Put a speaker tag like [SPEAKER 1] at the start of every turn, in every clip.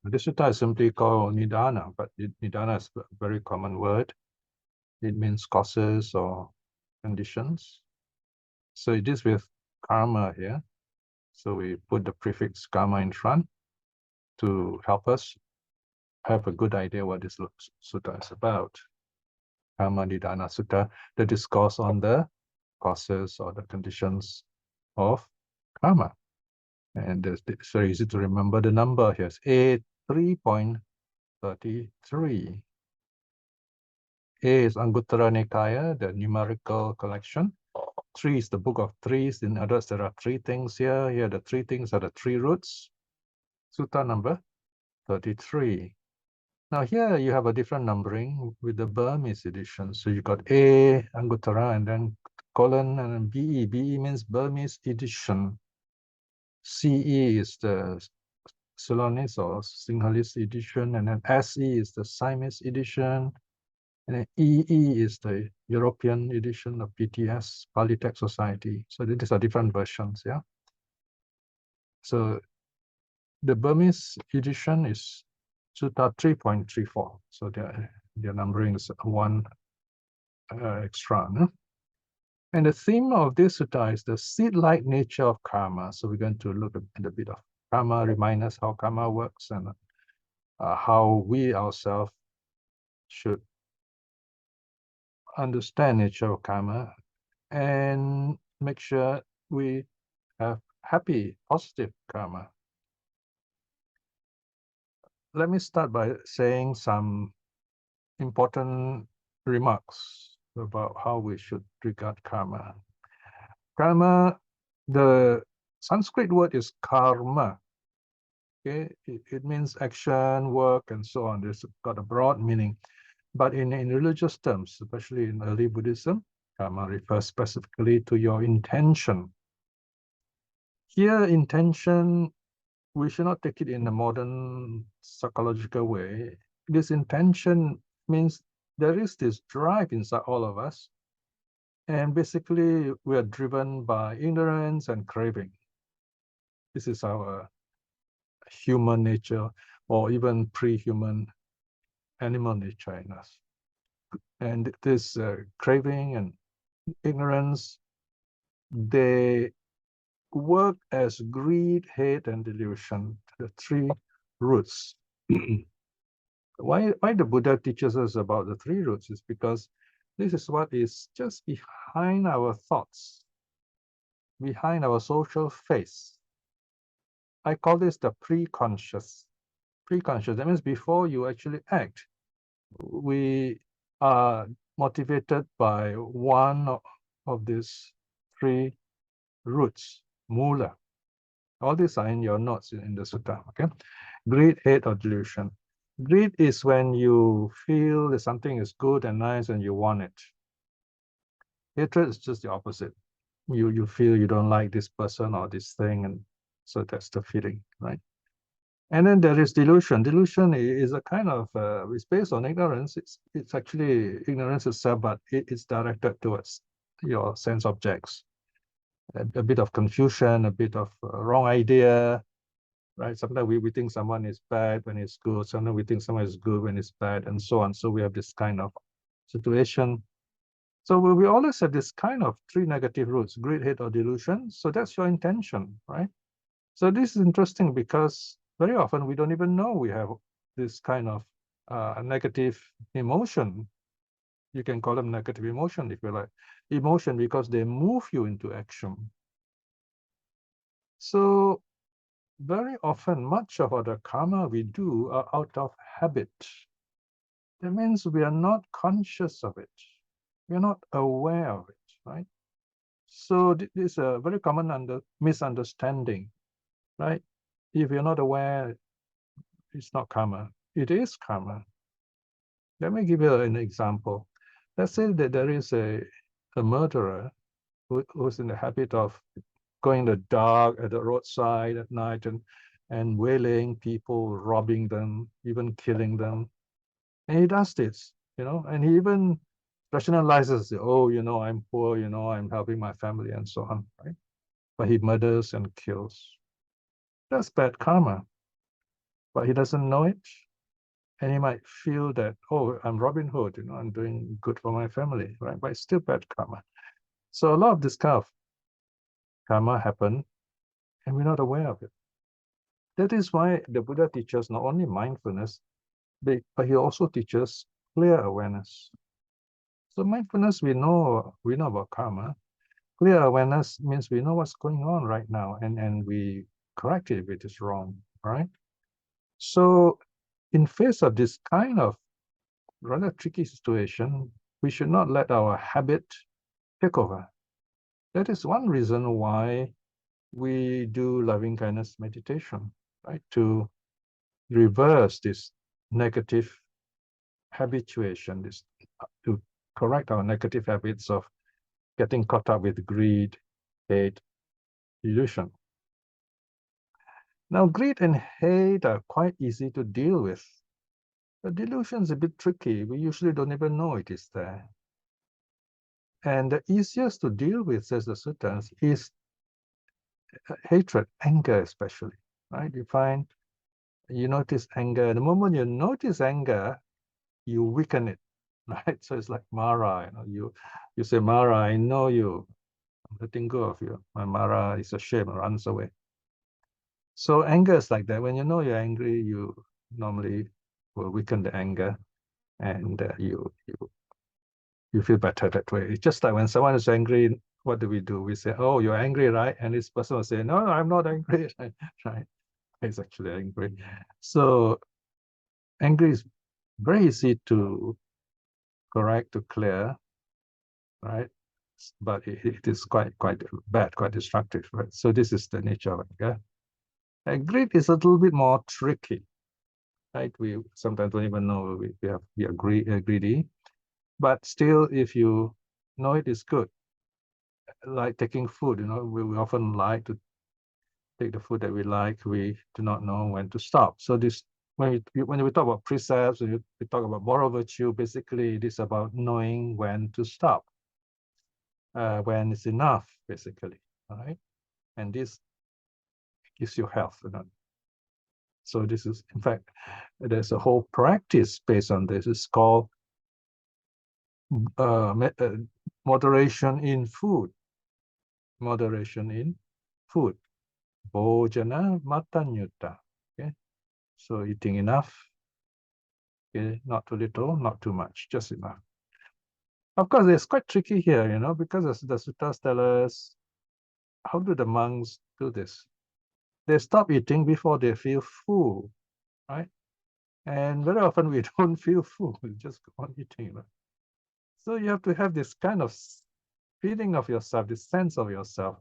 [SPEAKER 1] This sutta is simply called Nidāna, but Nidāna is a very common word. It means causes or conditions. So it is with karma here. So we put the prefix karma in front to help us have a good idea what this sutta is about. Kamma Nidana Sutta, the discourse on the causes or the conditions of karma. And it's very easy to remember the number here. It's A3.33. A is Anguttara Nikaya, the numerical collection. 3 is the book of threes. In others, there are 3 things here. Here, the 3 things are the 3 roots. Sutta number 33. Now here you have a different numbering with the Burmese edition. So you got A, Anguttara, and then colon, and then BE. BE means Burmese edition. CE is the Ceylonese or Sinhalese edition, and then SE is the Siamese edition, and then EE is the European edition of PTS, Pali Text Society. So these are different versions, yeah. So the Burmese edition is Sutta 3.34. So their numbering is 1 extra. No? And the theme of this sutta is the seed-like nature of karma. So we're going to look at a bit of karma, remind us how karma works and how we ourselves should understand nature of karma and make sure we have happy, positive karma. Let me start by saying some important remarks about how we should regard karma. Karma, the Sanskrit word is karma. Okay, it means action, work, and so on. It's got a broad meaning. But in religious terms, especially in early Buddhism, karma refers specifically to your intention. Here, intention, we should not take it in a modern psychological way. This intention means there is this drive inside all of us. And basically, we are driven by ignorance and craving. This is our human nature, or even pre-human animal nature in us. And this craving and ignorance, they work as greed, hate, and delusion, the 3 roots. Why the Buddha teaches us about the 3 roots is because this is what is just behind our thoughts, behind our social face. I call this the pre-conscious. Pre-conscious, that means before you actually act, we are motivated by one of these 3 roots, mūla. All these are in your notes in the sutta, okay? Greed, hate, or delusion. Greed is when you feel that something is good and nice and you want it. Hatred is just the opposite. You feel you don't like this person or this thing, and so that's the feeling, right? And then there is delusion. Delusion is a kind of, it's based on ignorance. It's actually ignorance itself, but it's directed towards your sense objects. A bit of confusion, a bit of wrong idea, right? Sometimes we think someone is bad when it's good. Sometimes we think someone is good when it's bad, and so on. So we have this kind of situation. So we always have this kind of 3 negative roots, greed, hate, or delusion. So that's your intention, right? So this is interesting because very often we don't even know we have this kind of negative emotion. You can call them negative emotion if you like. Emotion because they move you into action. So very often, much of the karma we do are out of habit. That means we are not conscious of it. We are not aware of it, right? So this is a very common misunderstanding, right? If you're not aware, it's not karma. It is karma. Let me give you an example. Let's say that there is a murderer who's in the habit of going in the dark at the roadside at night and waylaying people, robbing them, even killing them. And he does this, and he even rationalizes, oh, I'm poor, I'm helping my family and so on, right? But he murders and kills. That's bad karma. but he doesn't know it. And he might feel that, oh, I'm Robin Hood, I'm doing good for my family, right? But it's still bad karma. So a lot of this kind of karma happen, and we're not aware of it. That is why the Buddha teaches not only mindfulness, but he also teaches clear awareness. So mindfulness, we know about karma. Clear awareness means we know what's going on right now, and we correct it if it is wrong, right? So in face of this kind of rather tricky situation, we should not let our habit take over. That is one reason why we do loving kindness meditation, right? To reverse this negative habituation, to correct our negative habits of getting caught up with greed, hate, delusion. Now, greed and hate are quite easy to deal with. The delusion is a bit tricky. We usually don't even know it is there. And the easiest to deal with, says the suttas, is hatred, anger especially, right? You notice anger. The moment you notice anger, you weaken it, right? So it's like Mara, you say, Mara, I know you. I'm letting go of you. My Mara is ashamed, runs away. So anger is like that. When you know you're angry, you normally will weaken the anger, and you feel better that way. It's just like when someone is angry, what do? We say, oh, you're angry, right? And this person will say, no, I'm not angry, right? It's actually angry. So angry is very easy to correct, to clear, right? But it is quite bad, quite destructive, right? So this is the nature of anger. And greed is a little bit more tricky, right? We sometimes don't even know we are greedy, but still, if you know it is good, like taking food, we often like to take the food that we like. We do not know when to stop. So this, when we talk about precepts, when we talk about moral virtue, basically it is about knowing when to stop, when it's enough, basically, right? And this gives you health. So this is, in fact, there's a whole practice based on this. It's called moderation in food. Moderation in food. Bhojana matanyutta. Okay, so eating enough. Okay, not too little, not too much, just enough. Of course, it's quite tricky here, because the suttas tell us, how do the monks do this? They stop eating before they feel full, right? And very often we don't feel full, we just go on eating. So you have to have this kind of feeling of yourself, this sense of yourself.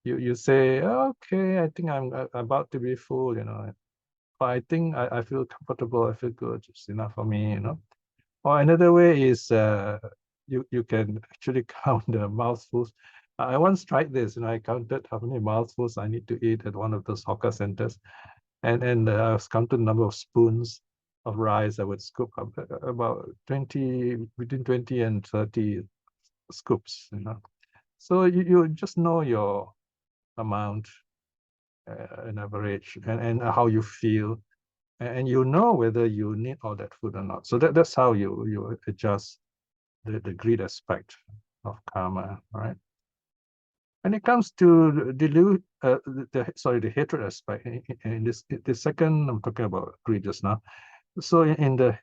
[SPEAKER 1] You say, okay, I think I'm about to be full, but I think I feel comfortable, I feel good, it's enough for me, Or another way is you can actually count the mouthfuls. I once tried this, I counted how many mouthfuls I need to eat at one of those hawker centers, and I was counting the number of spoons of rice I would scoop up, about between 20 and 30 scoops, So you just know your amount, an average, and how you feel, and you know whether you need all that food or not. So that's how you adjust the greed aspect of karma, right? When it comes to the hatred aspect, in the second, I'm talking about greed just now. So in the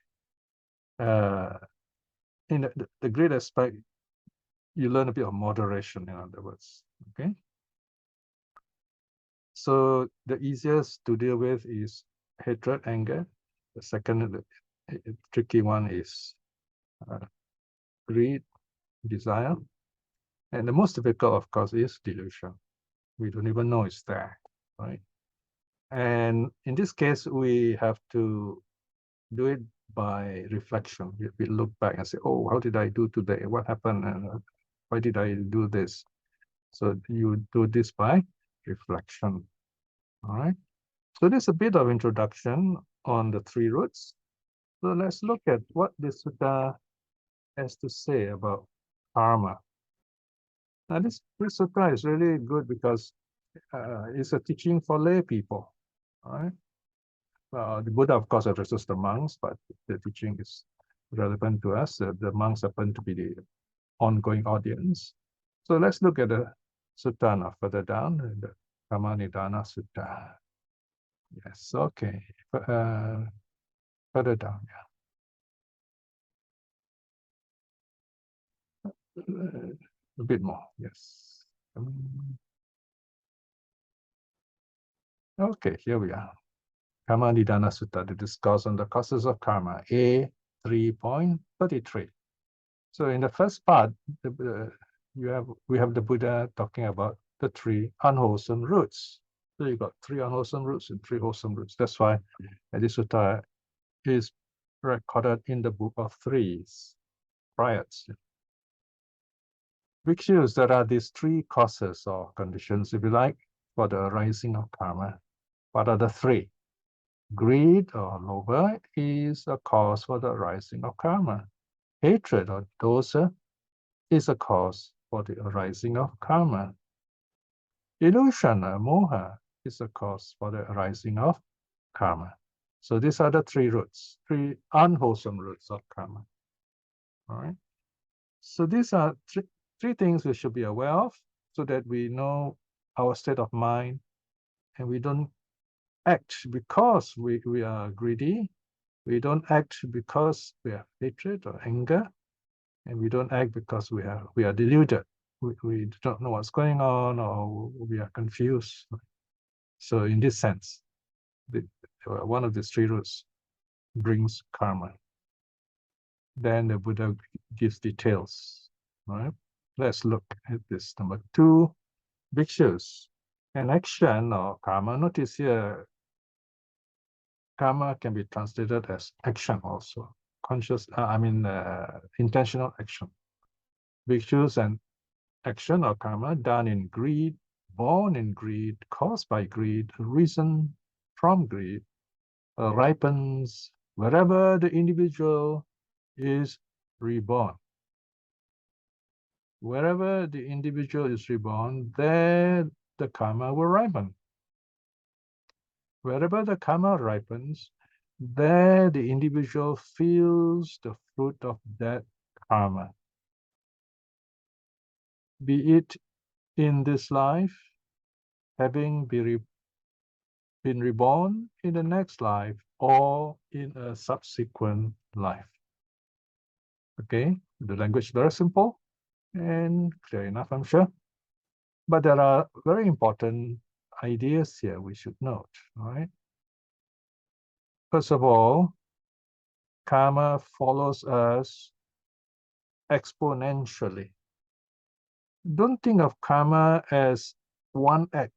[SPEAKER 1] greed aspect, you learn a bit of moderation, in other words, okay? So the easiest to deal with is hatred, anger. The second tricky one is greed, desire. And the most difficult, of course, is delusion. We don't even know it's there, right? And in this case, we have to do it by reflection. We look back and say, oh, how did I do today? What happened? And why did I do this? So you do this by reflection, all right? So there's a bit of introduction on the three roots. So let's look at what this sutta has to say about karma. Now, this sutta is really good because it's a teaching for lay people, all right? The Buddha, of course, addresses the monks, but the teaching is relevant to us. The monks happen to be the ongoing audience. So let's look at the sutta now further down, the Kamma Nidana Sutta. Yes, okay. Further down, yeah. A bit more, yes. Okay, here we are. Kamma Nidana Sutta, the discourse on the causes of karma, A3.33. So in the first part, we have the Buddha talking about the 3 unwholesome roots. So you got 3 unwholesome roots and 3 wholesome roots. That's why this sutta is recorded in the book of threes, triads. Bhikshus, there are these 3 causes or conditions, if you like, for the arising of karma. What are the 3? Greed or lobha is a cause for the arising of karma. Hatred or dosa is a cause for the arising of karma. Illusion or moha is a cause for the arising of karma. So these are the 3 roots, 3 unwholesome roots of karma. All right. So these are three things we should be aware of, so that we know our state of mind and we don't act because we are greedy. We don't act because we have hatred or anger, and we don't act because we are deluded. We don't know what's going on, or we are confused. So in this sense, one of these 3 roots brings karma. Then the Buddha gives details. Right? Let's look at this. Number 2, bhikshus. An action or karma. Notice here, karma can be translated as action also. Intentional action. Bhikshus and action or karma done in greed, born in greed, caused by greed, arisen from greed, ripens wherever the individual is reborn. Wherever the individual is reborn, there the karma will ripen. Wherever the karma ripens, there the individual feels the fruit of that karma. Be it in this life, having been reborn in the next life, or in a subsequent life. Okay, the language is very simple and clear enough, I'm sure. But there are very important ideas here we should note, all right? First of all, karma follows us exponentially. Don't think of karma as one act.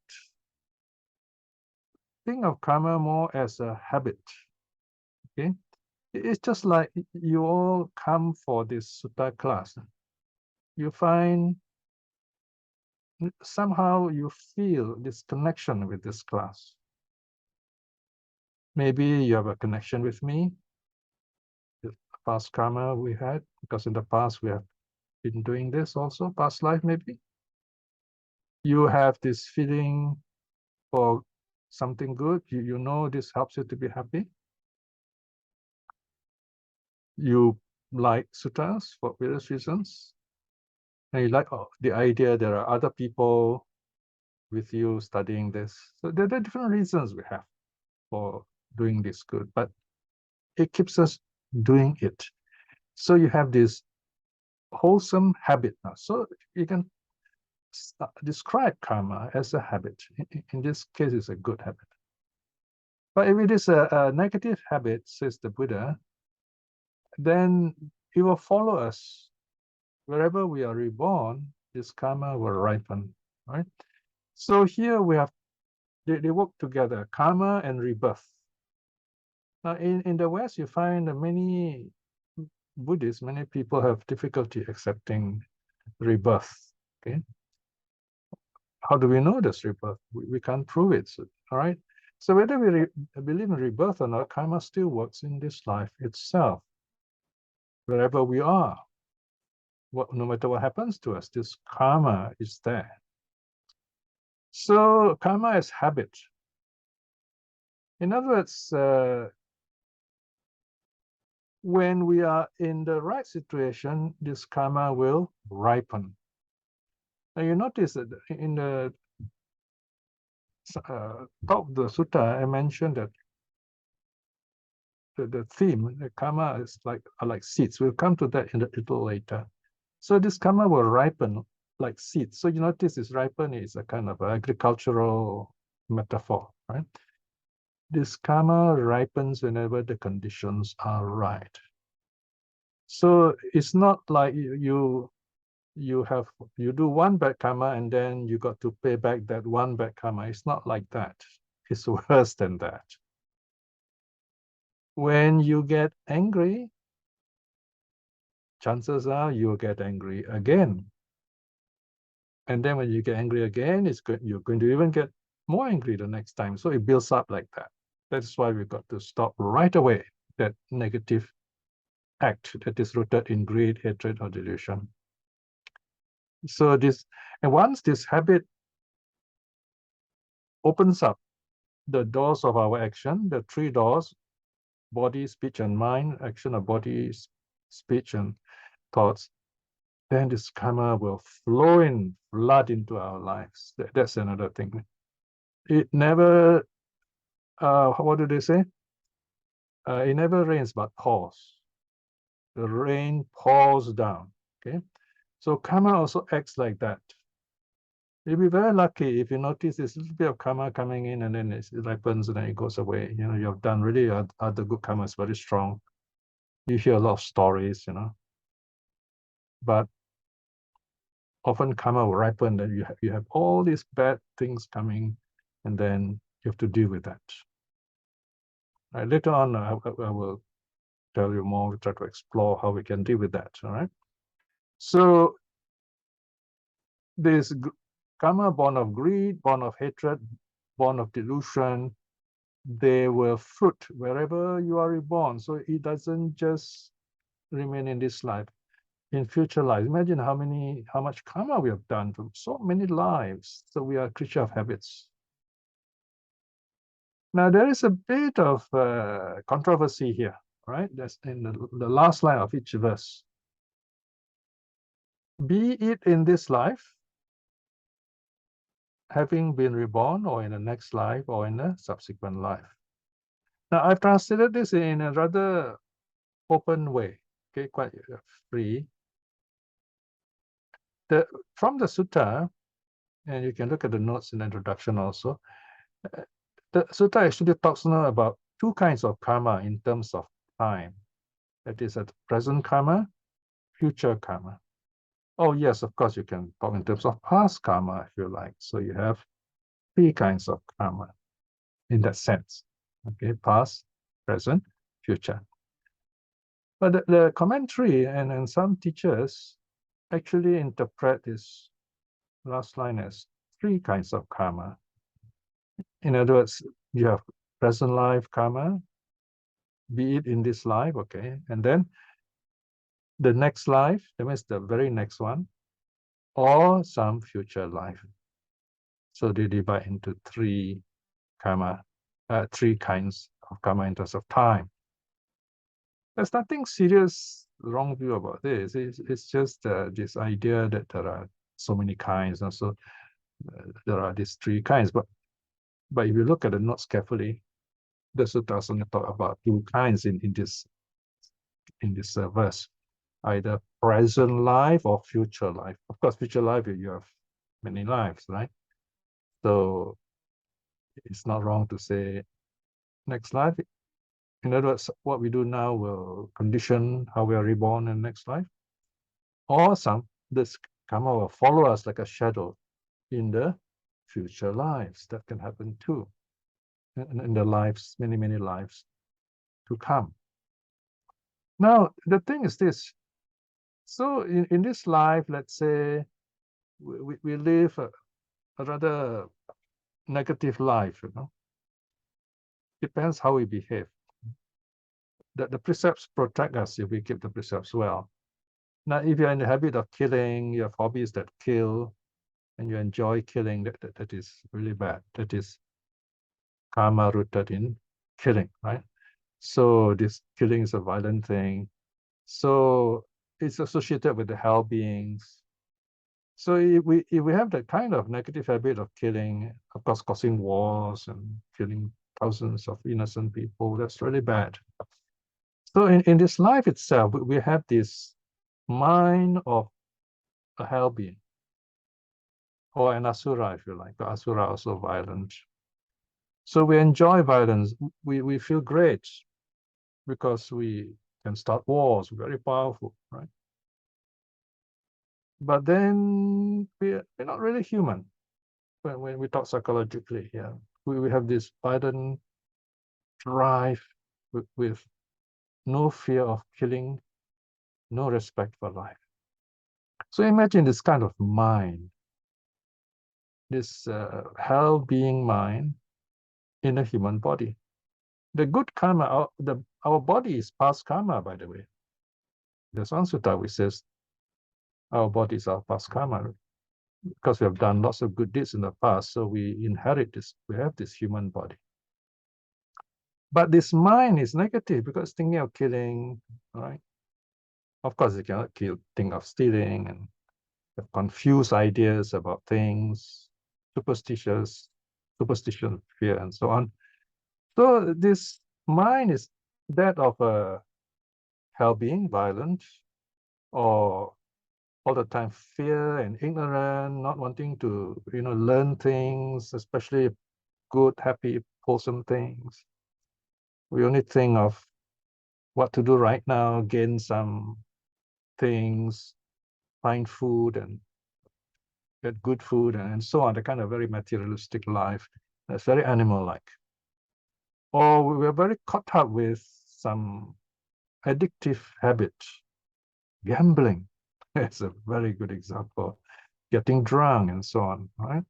[SPEAKER 1] Think of karma more as a habit. Okay, it's just like you all come for this sutta class. You find somehow you feel this connection with this class. Maybe you have a connection with me, the past karma we had, because in the past we have been doing this also, past life maybe. You have this feeling for something good. You know this helps you to be happy. You like suttas for various reasons. And you like the idea there are other people with you studying this. So there are different reasons we have for doing this good, but it keeps us doing it. So you have this wholesome habit now. So you can describe karma as a habit. In this case, it's a good habit. But if it is a negative habit, says the Buddha, then it will follow us. Wherever we are reborn, this karma will ripen, right? So here we have, they work together, karma and rebirth. Now in the West, you find many Buddhists, many people have difficulty accepting rebirth, okay? How do we know this rebirth? We can't prove it, all right? So whether we believe in rebirth or not, karma still works in this life itself. Wherever we are, no matter what happens to us, this karma is there. So karma is habit. In other words, when we are in the right situation, this karma will ripen. Now you notice that in the top of the sutta, I mentioned that the theme, the karma is like seeds. We'll come to that in a little later. So this karma will ripen like seeds. So you notice this ripen is a kind of agricultural metaphor, right? This karma ripens whenever the conditions are right. So it's not like you do one bad karma and then you got to pay back that one bad karma. It's not like that. It's worse than that. When you get angry, chances are you'll get angry again. And then when you get angry again, you're going to even get more angry the next time. So it builds up like that. That's why we've got to stop right away that negative act that is rooted in greed, hatred, or delusion. So and once this habit opens up the doors of our action, the three doors, body, speech, and mind, action of body, speech, and thoughts, then this karma will flood into our lives. That's another thing. It never, what do they say? It never rains but pours. The rain pours down, okay? So karma also acts like that. You'll be very lucky if you notice this little bit of karma coming in and then it ripens and then it goes away. You know, you've done really other good karma is very strong. You hear a lot of stories, you know. But often karma will ripen and you have all these bad things coming and then you have to deal with that. Right, later on, I will tell you more, try to explore how we can deal with that, all right? So this karma, born of greed, born of hatred, born of delusion, they will fruit wherever you are reborn. So it doesn't just remain in this life. In future lives, imagine how much karma we have done from so many lives. So we are a creature of habits. Now there is a bit of controversy here, right? That's in the last line of each verse. Be it in this life, having been reborn, or in the next life, or in a subsequent life. Now I've translated this in a rather open way, okay, quite free. From the sutta, and you can look at the notes in the introduction also, the sutta actually talks now about two kinds of karma in terms of time. That is at present karma, future karma. Oh yes, of course you can talk in terms of past karma if you like. So you have three kinds of karma in that sense. Okay, past, present, future. But the commentary and some teachers actually interpret this last line as three kinds of karma. In other words, you have present life karma, be it in this life, okay, and then the next life, that means the very next one, or some future life. So they divide into three karma, three kinds of karma in terms of time. There's nothing serious wrong view about this. It's just this idea that there are so many kinds, and so there are these three kinds. But if you look at the notes carefully, the sutta only talk about two kinds in this verse, either present life or future life. Of course, future life you have many lives, right? So it's not wrong to say next life. In other words, what we do now will condition how we are reborn in next life. Or this karma will follow us like a shadow in the future lives. That can happen too. In the lives, many, many lives to come. Now, the thing is this. So in this life, let's say we live a rather negative life, you know. Depends how we behave. The precepts protect us if we keep the precepts well. Now, if you're in the habit of killing, you have hobbies that kill, and you enjoy killing, that is really bad. That is karma rooted in killing, right? So this killing is a violent thing. So it's associated with the hell beings. So if we have that kind of negative habit of killing, of course, causing wars and killing thousands of innocent people, that's really bad. So in this life itself, we have this mind of a hell being, or an asura, if you like. The asura also violent. So we enjoy violence. We feel great because we can start wars, very powerful, right? But then we're not really human when we talk psychologically here. We have this violent drive with no fear of killing, no respect for life. So imagine this kind of mind, this hell being mind in a human body. The good karma, our body is past karma, by the way. There's one sutta which says our bodies are past karma because we have done lots of good deeds in the past. So we inherit this, we have this human body. But this mind is negative because thinking of killing, right? Of course, you cannot think of stealing and have confused ideas about things, superstition, fear, and so on. So this mind is that of a hell being, violent, or all the time fear and ignorant, not wanting to learn things, especially good, happy, wholesome things. We only think of what to do right now, gain some things, find food and get good food and so on, the kind of very materialistic life that's very animal-like. Or we're very caught up with some addictive habit. Gambling is a very good example. Getting drunk and so on, right?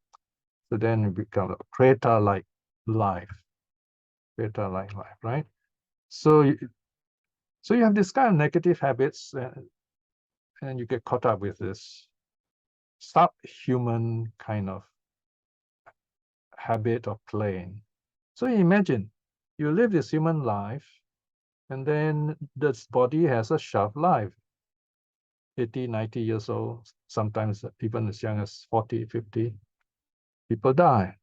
[SPEAKER 1] So then we become a preta-like life. Preta-like life, right? So you have this kind of negative habits and you get caught up with this subhuman kind of habit of playing. So imagine you live this human life and then this body has a shelf life, 80, 90 years old, sometimes even as young as 40, 50, people die.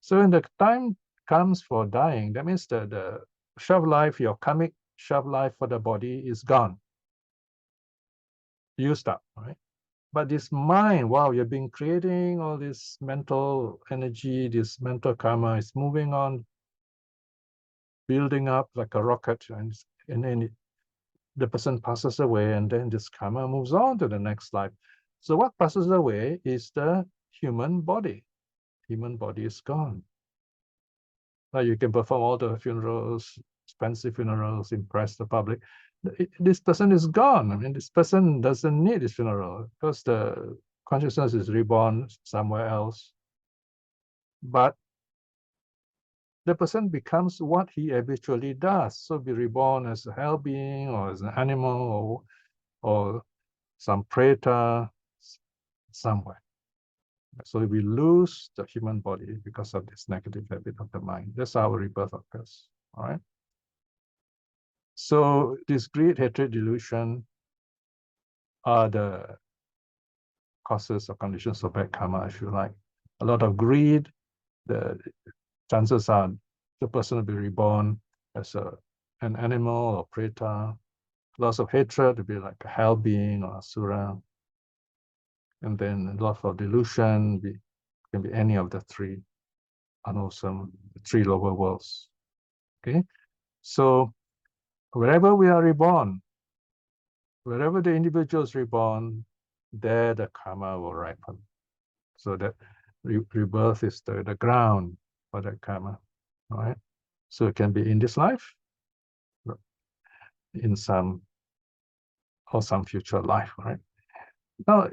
[SPEAKER 1] So when the time comes for dying, that means that the shelf life, your karmic shelf life for the body is gone, used up, right? But this mind, wow, you've been creating all this mental energy, this mental karma is moving on, building up like a rocket, and then the person passes away, and then this karma moves on to the next life. So what passes away is the human body. Human body is gone. Now you can perform all the funerals, expensive funerals, impress the public. This person is gone. I mean, this person doesn't need this funeral because the consciousness is reborn somewhere else. But the person becomes what he habitually does. So be reborn as a hell being or as an animal or some preta somewhere. So we lose the human body because of this negative habit of the mind. That's how rebirth occurs. All right. So this greed, hatred, delusion are the causes or conditions of bad karma, if you like. A lot of greed, the chances are the person will be reborn as an animal or preta. Lots of hatred to be like a hell being or asura. And then a lot of delusion can be any of the three unwholesome, the three lower worlds. Okay, so wherever we are reborn, wherever the individual is reborn, there the karma will ripen. So that rebirth is the ground for that karma. All right. So it can be in this life, in some future life, right? Now,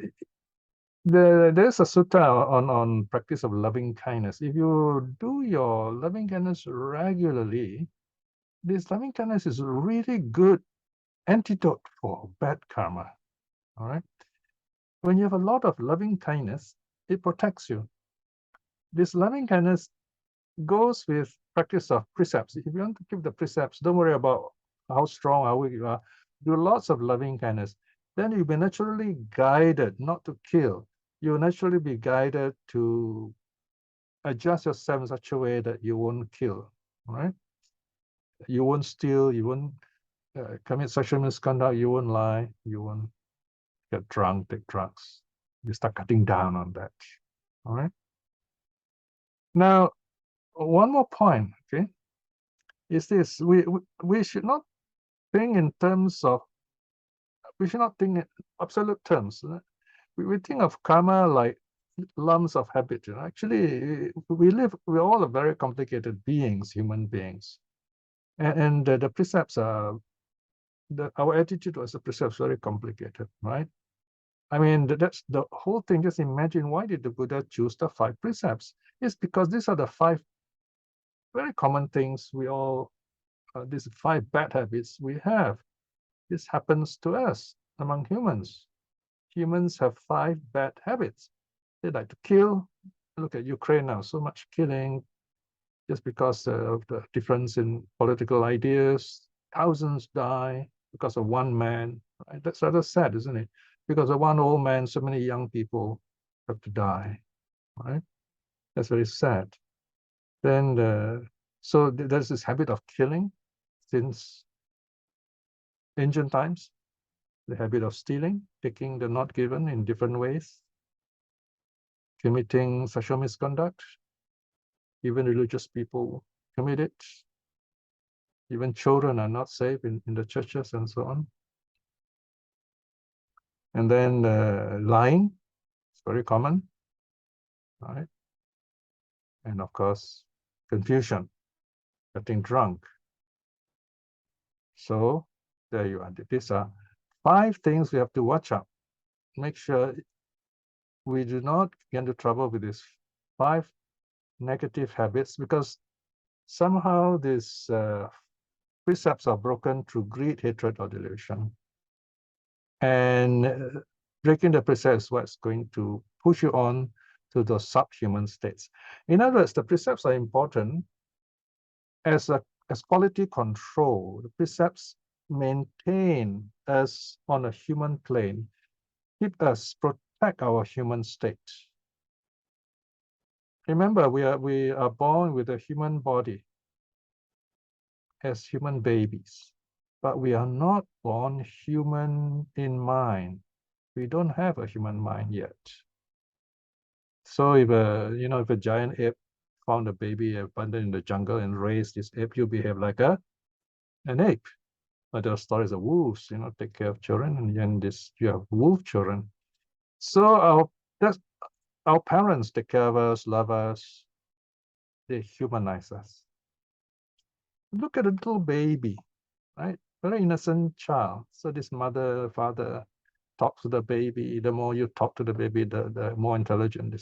[SPEAKER 1] there's a sutta on practice of loving kindness. If you do your loving kindness regularly, this loving kindness is a really good antidote for bad karma. All right. When you have a lot of loving kindness, it protects you. This loving kindness goes with practice of precepts. If you want to keep the precepts, don't worry about how strong, how weak you are. Do lots of loving kindness. Then you'll be naturally guided not to kill. You'll naturally be guided to adjust yourself in such a way that you won't kill, right? You won't steal, you won't commit sexual misconduct, you won't lie, you won't get drunk, take drugs. You start cutting down on that, all right? Now, one more point, okay, is this. We should not think in terms of, we should not think in absolute terms. We think of karma like lumps of habit. Actually, we're all very complicated beings, human beings. And the precepts are, our attitude towards the precepts very complicated, right? I mean, that's the whole thing. Just imagine, why did the Buddha choose the 5 precepts? It's because these are the 5 very common things we all, these 5 bad habits we have. This happens to us among humans. Humans have 5 bad habits. They like to kill. Look at Ukraine now, so much killing just because of the difference in political ideas. Thousands die because of one man. Right? That's rather sad, isn't it? Because of one old man, so many young people have to die. Right? That's very sad. Then, so there's this habit of killing since ancient times. The habit of stealing, taking the not given in different ways, committing sexual misconduct. Even religious people commit it. Even children are not safe in the churches and so on. And then lying, it's very common, right? And of course, confusion, getting drunk. So there you are. These are 5 things we have to watch out. Make sure we do not get into trouble with these 5 negative habits, because somehow these precepts are broken through greed, hatred, or delusion. And breaking the precepts is what's going to push you on to those subhuman states. In other words, the precepts are important as quality control. The precepts maintain us on a human plane, protect our human state. Remember, we are born with a human body as human babies, but we are not born human in mind. We don't have a human mind yet. So if a giant ape found a baby abandoned in the jungle and raised this ape, you behave like an ape. But there are stories of wolves, take care of children, and then you have wolf children. So our parents take care of us, love us, they humanize us. Look at a little baby, right? Very innocent child. So this mother, father talks to the baby. The more you talk to the baby, the more intelligent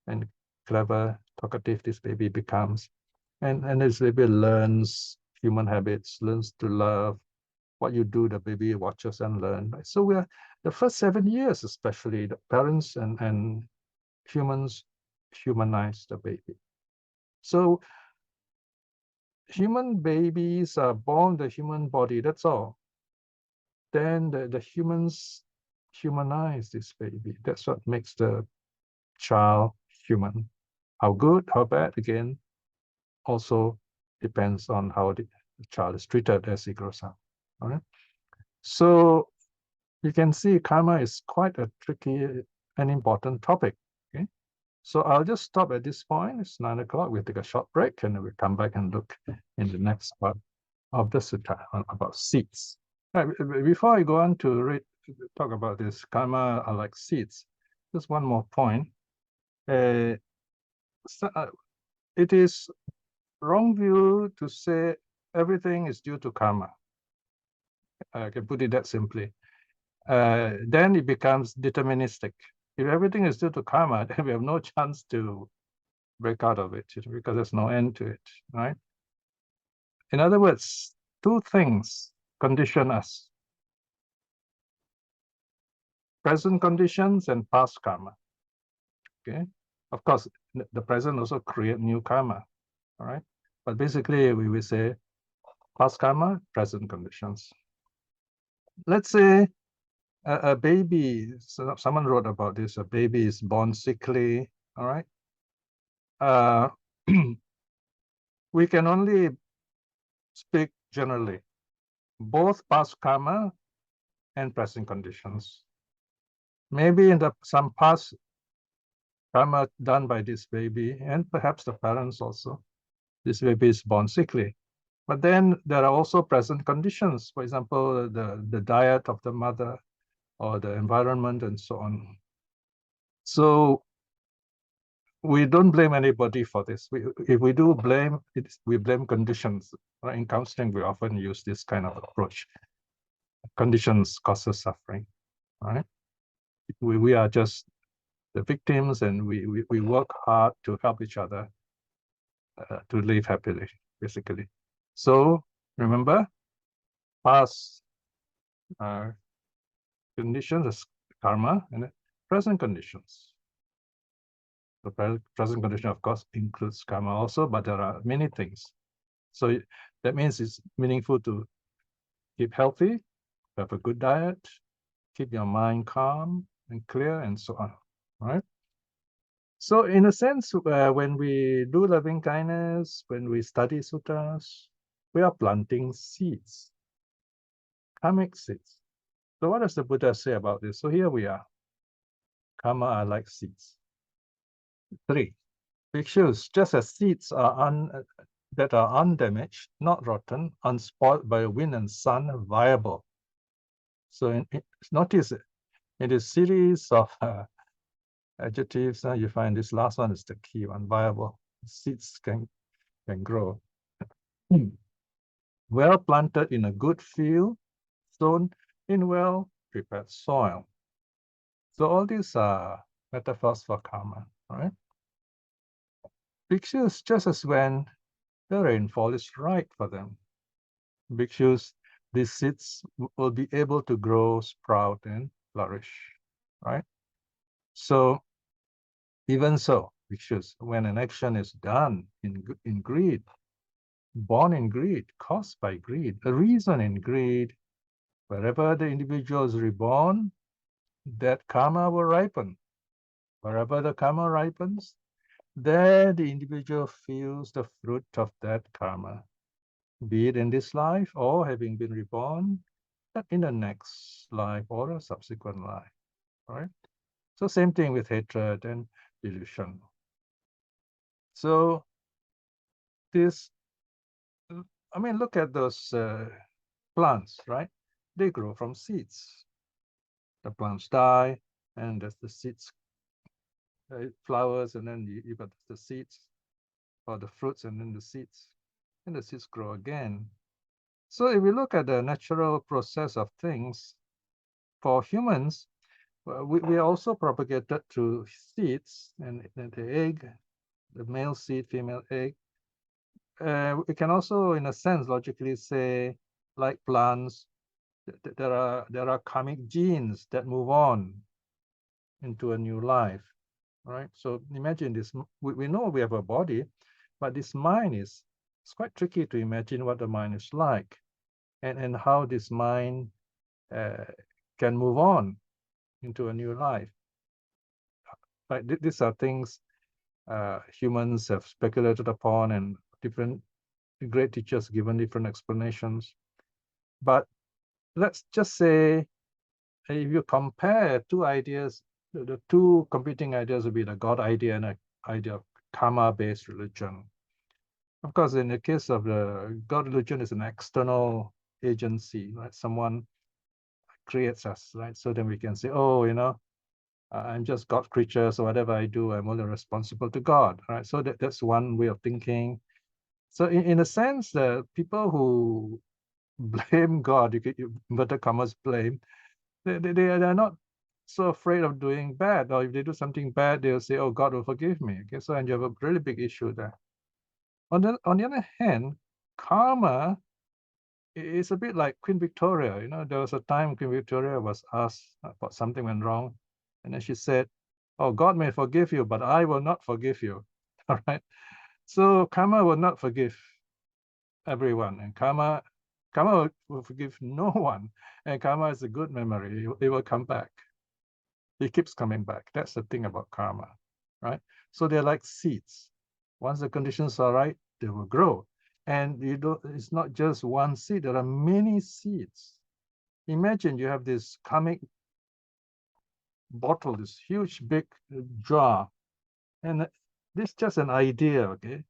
[SPEAKER 1] and clever, talkative this baby becomes. And this baby learns human habits, learns to love. What you do, the baby watches and learns. Right? So we are the first 7 years, especially the parents and humans humanize the baby. So human babies are born the human body, that's all. Then the humans humanize this baby. That's what makes the child human. How good, how bad, again, also depends on how the child is treated as he grows up. All right. So you can see karma is quite a tricky and important topic. Okay. So I'll just stop at this point. It's 9 o'clock. We'll take a short break and we'll come back and look in the next part of the sutta about seeds. Right, before I go on to talk about this, karma are like seeds. Just one more point. It is wrong view to say everything is due to karma. I can put it that simply. Then it becomes deterministic. If everything is due to karma, then we have no chance to break out of it because there's no end to it, right? In other words, 2 things condition us: present conditions and past karma. Okay, of course, the present also create new karma. all right? But basically, we will say past karma, present conditions. Let's say a baby, so someone wrote about this, a baby is born sickly, all right? We can only speak generally, both past karma and present conditions. Maybe in some past karma done by this baby, and perhaps the parents also, this baby is born sickly. But then there are also present conditions, for example, the diet of the mother or the environment and so on. So we don't blame anybody for this. If we do blame, we blame conditions. Right? In counseling, we often use this kind of approach. Conditions causes suffering, right? We are just the victims, and we work hard to help each other to live happily, basically. So remember, past conditions is karma, and present conditions. The present condition, of course, includes karma also, but there are many things. So that means it's meaningful to keep healthy, have a good diet, keep your mind calm and clear, and so on, right? So in a sense, when we do loving kindness, when we study suttas, we are planting seeds, karmic seeds. So what does the Buddha say about this? So here we are. Karma are like seeds. 3. Bhikshus, just as seeds are that are undamaged, not rotten, unspoiled by wind and sun, viable. So notice in this series of adjectives, you find this last one is the key one, viable. Seeds can grow. Well planted in a good field, sown in well-prepared soil. So all these are metaphors for karma, right? Bhikshus, just as when the rainfall is right for them. Bhikshus, these seeds will be able to grow, sprout, and flourish, right? So even so, bhikshus, when an action is done in greed, born in greed, caused by greed, a reason in greed, wherever the individual is reborn, that karma will ripen. Wherever the karma ripens, there the individual feels the fruit of that karma, be it in this life or having been reborn in the next life or a subsequent life, right? So same thing with hatred and delusion. So this, I mean, look at those plants, right? They grow from seeds. The plants die, and there's the seeds, flowers, and then you got the seeds, or the fruits, and then the seeds grow again. So if we look at the natural process of things, for humans, we are also propagated through seeds and the egg, the male seed, female egg. We can also, in a sense, logically say, like plants, there are karmic genes that move on into a new life, right? So imagine this. We know we have a body, but this mind it's quite tricky to imagine what the mind is like, and how this mind can move on into a new life. Right? These are things humans have speculated upon, and different great teachers given different explanations. But let's just say, if you compare two ideas, the two competing ideas would be the God idea and the idea of karma-based religion. Of course, in the case of the God religion, is an external agency, right? Someone creates us, right? So then we can say, oh, I'm just God creature, so whatever I do, I'm only responsible to God, right? So that's one way of thinking. So in a sense, the people who blame God, inverted commas blame, they're not so afraid of doing bad, or if they do something bad, they'll say, oh, God will forgive me. Okay, so and you have a really big issue there. On the other hand, karma is a bit like Queen Victoria. There was a time Queen Victoria was asked about something went wrong, and then she said, oh, God may forgive you, but I will not forgive you. All right. So karma will not forgive everyone, and karma will forgive no one. And karma is a good memory. It will come back. It keeps coming back. That's the thing about karma, right? So they're like seeds. Once the conditions are right, they will grow. And it's not just one seed, there are many seeds. Imagine you have this karmic bottle, this huge big jar, and this is just an idea, okay?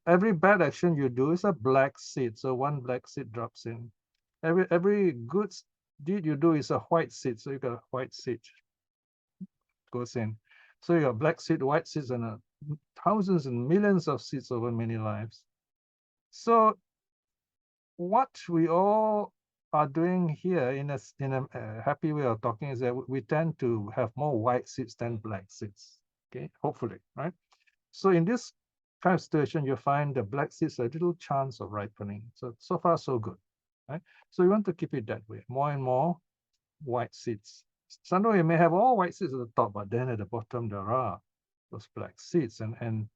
[SPEAKER 1] Every bad action you do is a black seed, so one black seed drops in. Every good deed you do is a white seed, so you got a white seed goes in. So you got black seed, white seeds, and thousands and millions of seeds over many lives. So what we all are doing here in a happy way of talking is that we tend to have more white seeds than black seeds. Okay, hopefully, right? So in this kind of situation, you find the black seeds a little chance of ripening. So far so good, right? So you want to keep it that way, more and more white seeds. Sometimes you may have all white seeds at the top, but then at the bottom there are those black seeds, and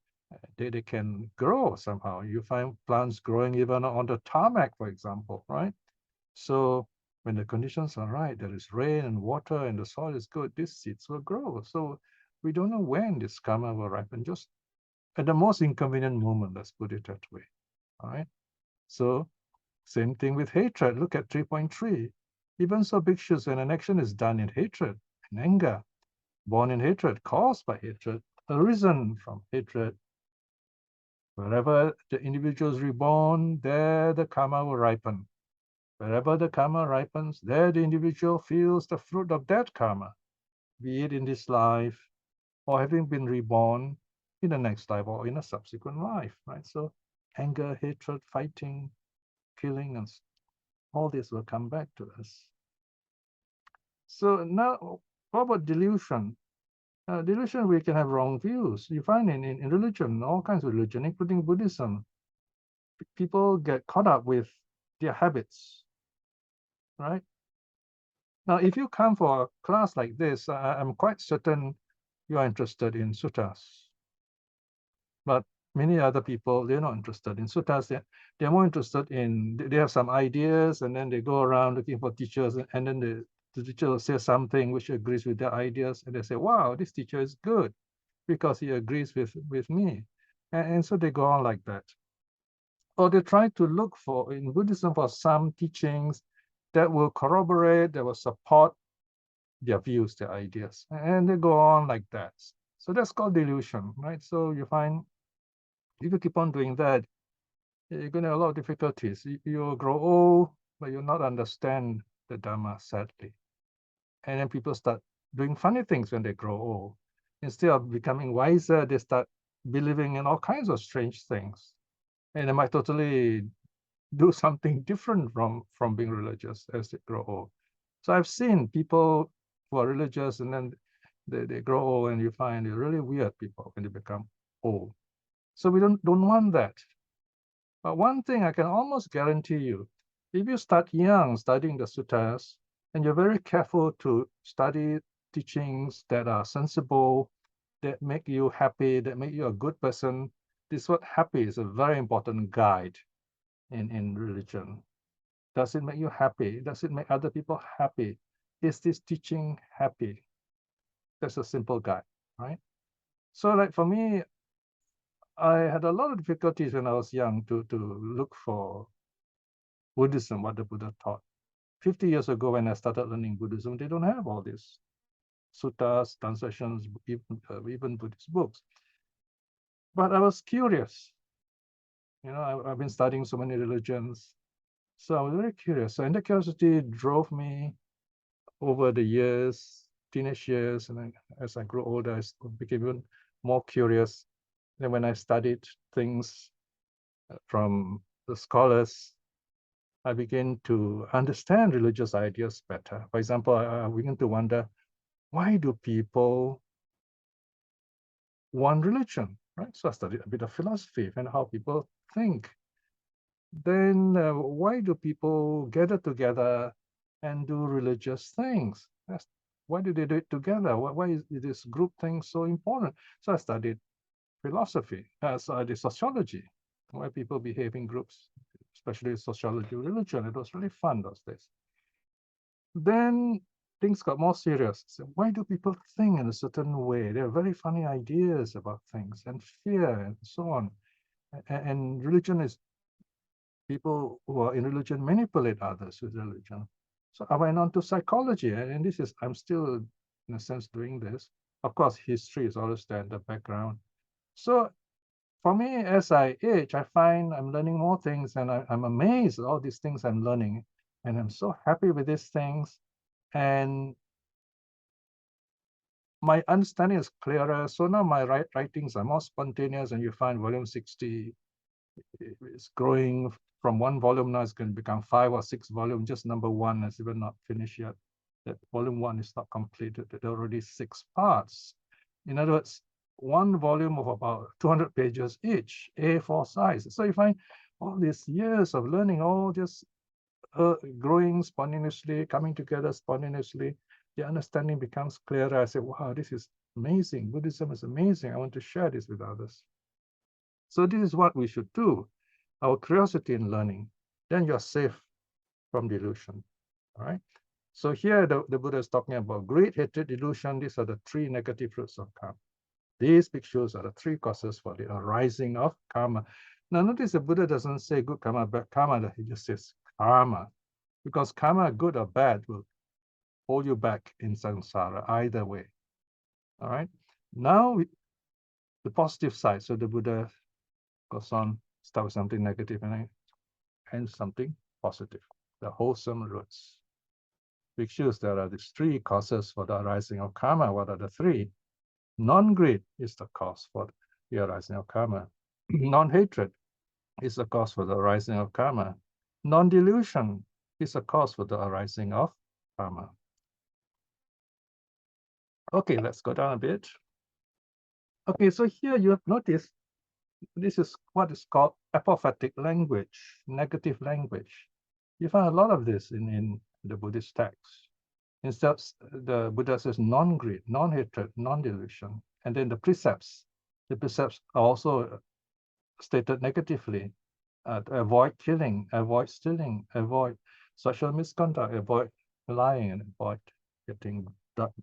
[SPEAKER 1] they can grow somehow. You find plants growing even on the tarmac, for example, right? So when the conditions are right, there is rain and water and the soil is good, these seeds will grow. So we don't know when this karma will ripen, just at the most inconvenient moment, let's put it that way, all right? So same thing with hatred. Look at 3.3. Even so, bhikshus, when an action is done in hatred, in anger, born in hatred, caused by hatred, arisen from hatred, wherever the individual is reborn, there the karma will ripen. Wherever the karma ripens, there the individual feels the fruit of that karma, be it in this life or having been reborn in the next life or in a subsequent life, right? So anger, hatred, fighting, killing, and all this will come back to us. So now, what about delusion? Delusion, we can have wrong views. You find in religion, all kinds of religion, including Buddhism, people get caught up with their habits, right? Now, if you come for a class like this, I'm quite certain you are interested in suttas. But many other people, they're not interested in suttas. They're more interested in, they have some ideas, and then they go around looking for teachers, and then the teacher will say something which agrees with their ideas, and they say, wow, this teacher is good because he agrees with me. And so they go on like that. Or they try to look for, in Buddhism, for some teachings that will corroborate, that will support their views, their ideas, and they go on like that. So that's called delusion, right? So you find if you keep on doing that, you're going to have a lot of difficulties. You'll grow old, but you'll not understand the Dhamma, sadly. And then people start doing funny things when they grow old. Instead of becoming wiser, they start believing in all kinds of strange things. And they might totally do something different from being religious as they grow old. So I've seen people who are religious and then they grow old, and you find they're really weird people when they become old. So we don't want that. But one thing I can almost guarantee you, if you start young studying the suttas, and you're very careful to study teachings that are sensible, that make you happy, that make you a good person, this word happy is a very important guide in religion. Does it make you happy? Does it make other people happy? Is this teaching happy? That's a simple guide, right? So like for me, I had a lot of difficulties when I was young to look for Buddhism, what the Buddha taught. 50 years ago, when I started learning Buddhism, they don't have all this suttas, translations, even Buddhist books. But I was curious. You know, I've been studying so many religions, so I was very curious. So, and the curiosity drove me over the years, teenage years, and then as I grew older, I became even more curious. And when I studied things from the scholars, I began to understand religious ideas better. For example, I began to wonder, why do people want religion, right? So I studied a bit of philosophy and how people think. Then why do people gather together and do religious things? Why do they do it together? Why is this group thing so important? So I studied philosophy, the sociology, where people behave in groups, especially sociology, religion. It was really fun those days. Then things got more serious. So why do people think in a certain way? There are very funny ideas about things and fear and so on. And religion is, people who are in religion manipulate others with religion. So I went on to psychology, and this is, I'm still in a sense doing this. Of course, history is always there in the background. So for me, as I age, I find I'm learning more things, and I'm amazed at all these things I'm learning, and I'm so happy with these things. And my understanding is clearer. So now my writings are more spontaneous, and you find volume 60 is growing from one volume. Now it's going to become 5 or 6 volumes. Just number 1 is even not finished yet. That volume 1 is not completed. There are already 6 parts. In other words, one volume of about 200 pages each, A4 size. So you find all these years of learning, all just growing spontaneously, coming together spontaneously. The understanding becomes clearer. I say, wow, this is amazing. Buddhism is amazing. I want to share this with others. So this is what we should do. Our curiosity in learning. Then you're safe from delusion. All right. So here the Buddha is talking about greed, hatred, delusion. These are the 3 negative fruits of karma. These pictures are the 3 causes for the arising of karma. Now notice the Buddha doesn't say good karma, bad karma. He just says karma. Because karma, good or bad, will hold you back in samsara either way. All right. Now the positive side. So the Buddha goes on, start with something negative and ends something positive. The wholesome roots. Which shows there are these 3 causes for the arising of karma. What are the 3? Non-greed is the cause for the arising of karma. Non-hatred is the cause for the arising of karma. Non-delusion is the cause for the arising of karma. Okay, let's go down a bit. Okay, so here you have noticed this is what is called apophatic language, negative language. You find a lot of this in the Buddhist texts. Instead, the Buddha says non-greed, non-hatred, non-delusion. And then the precepts are also stated negatively. Avoid killing, avoid stealing, avoid sexual misconduct, avoid lying, and avoid getting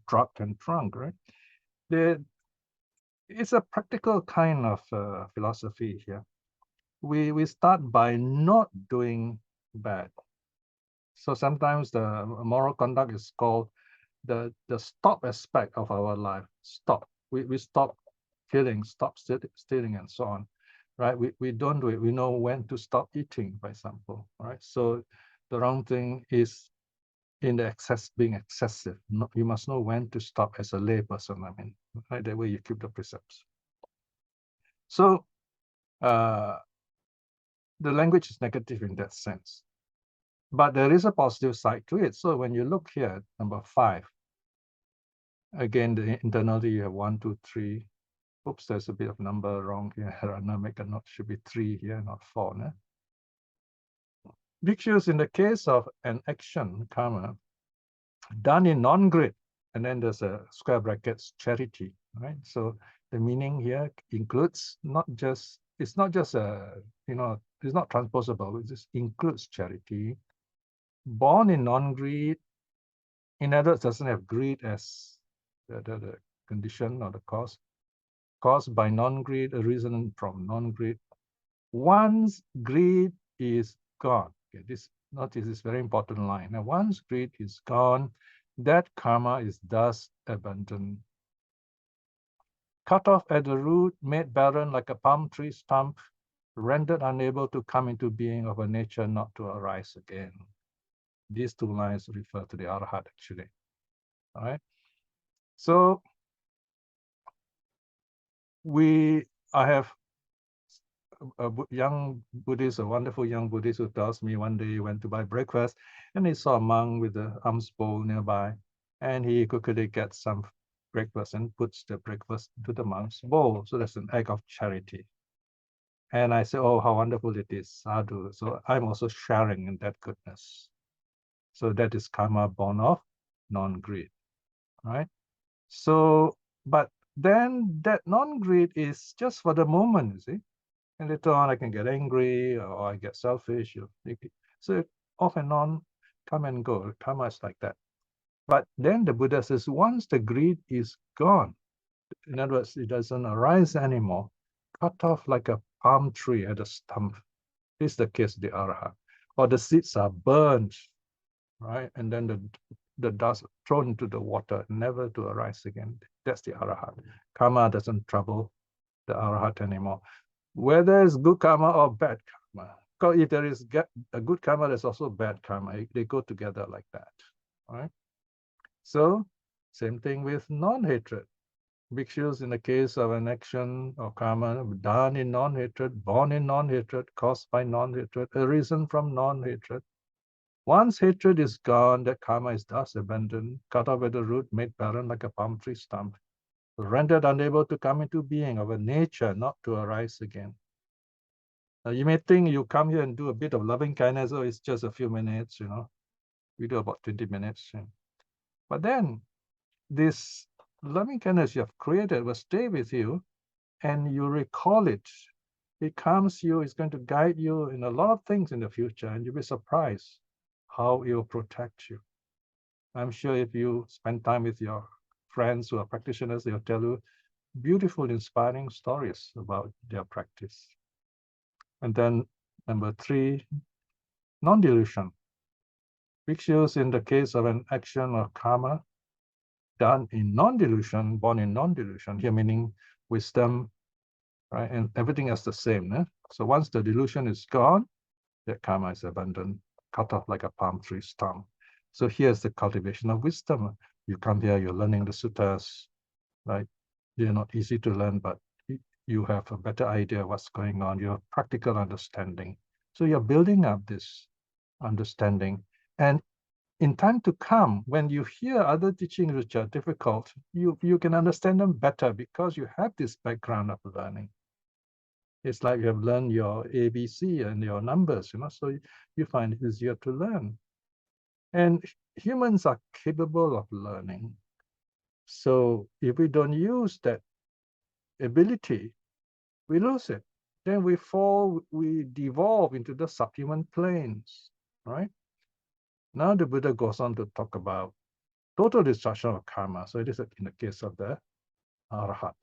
[SPEAKER 1] drugged and drunk, right? It's a practical kind of philosophy here. We start by not doing bad. So sometimes the moral conduct is called the stop aspect of our life. Stop. We stop killing, stop stealing, and so on. Right? We don't do it. We know when to stop eating, for example. Right? So the wrong thing is in the being excessive. You must know when to stop as a lay person. I mean, right? That way you keep the precepts. So the language is negative in that sense. But there is a positive side to it. So when you look here at number 5, again, internally you have 1, 2, 3. Oops, there's a bit of number wrong here. I'll make a note, should be 3 here, not 4. No? Bhikshus, in the case of an action, karma, done in non-greed, and then there's a square brackets, charity, right? So the meaning here includes it's not just it's not transposable, it just includes charity. Born in non-greed, in other words, doesn't have greed as the condition or the cause. Caused by non-greed, arisen from non-greed. Once greed is gone, okay, notice this very important line. Now, once greed is gone, that karma is thus abandoned. Cut off at the root, made barren like a palm tree stump, rendered unable to come into being of a nature not to arise again. These 2 lines refer to the Arhat, actually. All right. So I have a young Buddhist, a wonderful young Buddhist, who tells me one day he went to buy breakfast and he saw a monk with the alms bowl nearby, and he quickly gets some breakfast and puts the breakfast to the monk's bowl. So that's an act of charity. And I say, oh, how wonderful it is, sadhu. So I'm also sharing in that goodness. So that is karma born of non-greed, right? So, but then that non-greed is just for the moment, you see. And later on, I can get angry or I get selfish. So off and on, come and go. Karma is like that. But then the Buddha says, once the greed is gone, in other words, it doesn't arise anymore, cut off like a palm tree at a stump. This is the case of the Arahant. Or the seeds are burned, right? And then the dust thrown into the water, never to arise again. That's the Arahant. Karma doesn't trouble the Arahant anymore. Whether it's good karma or bad karma. Because if there is a good karma, there's also bad karma. They go together like that, right? So, same thing with non-hatred. Bhikshus, in the case of an action or karma done in non-hatred, born in non-hatred, caused by non-hatred, arisen from non-hatred. Once hatred is gone, that karma is thus abandoned, cut off at the root, made barren like a palm tree stump, rendered unable to come into being of a nature not to arise again. Now, you may think you come here and do a bit of loving kindness, or it's just a few minutes, we do about 20 minutes. But then this loving kindness you have created will stay with you, and you recall it. It comes you, it's going to guide you in a lot of things in the future, and you'll be surprised how it will protect you. I'm sure if you spend time with your friends who are practitioners, they'll tell you beautiful, inspiring stories about their practice. And then number 3, non-delusion. Bhikshus, in the case of an action or karma done in non-delusion, born in non-delusion, here meaning wisdom, right? And everything is the same. So once the delusion is gone, that karma is abandoned, cut off like a palm tree stump. So here's the cultivation of wisdom. You come here, you're learning the suttas, right? They're not easy to learn, but you have a better idea of what's going on. You have practical understanding. So you're building up this understanding. And in time to come, when you hear other teachings which are difficult, you can understand them better because you have this background of learning. It's like you have learned your ABC and your numbers, so you find it easier to learn. And humans are capable of learning. So if we don't use that ability, we lose it. Then we devolve into the subhuman planes, right? Now the Buddha goes on to talk about total destruction of karma. So it is in the case of the Arhat.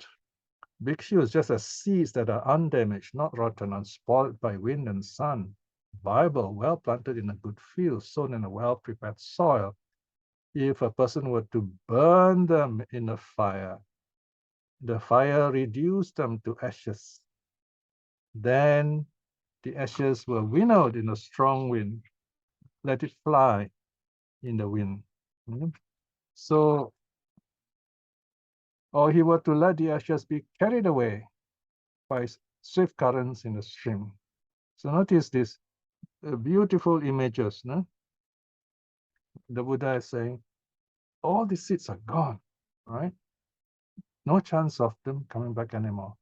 [SPEAKER 1] Bhikshus, just as seeds that are undamaged, not rotten, unspoiled by wind and sun, viable, well planted in a good field, sown in a well-prepared soil. If a person were to burn them in a fire, the fire reduced them to ashes. Then the ashes were winnowed in a strong wind. Let it fly in the wind. So, or he were to let the ashes be carried away by swift currents in the stream. So notice these beautiful images. No? The Buddha is saying, all the seeds are gone, right? No chance of them coming back anymore.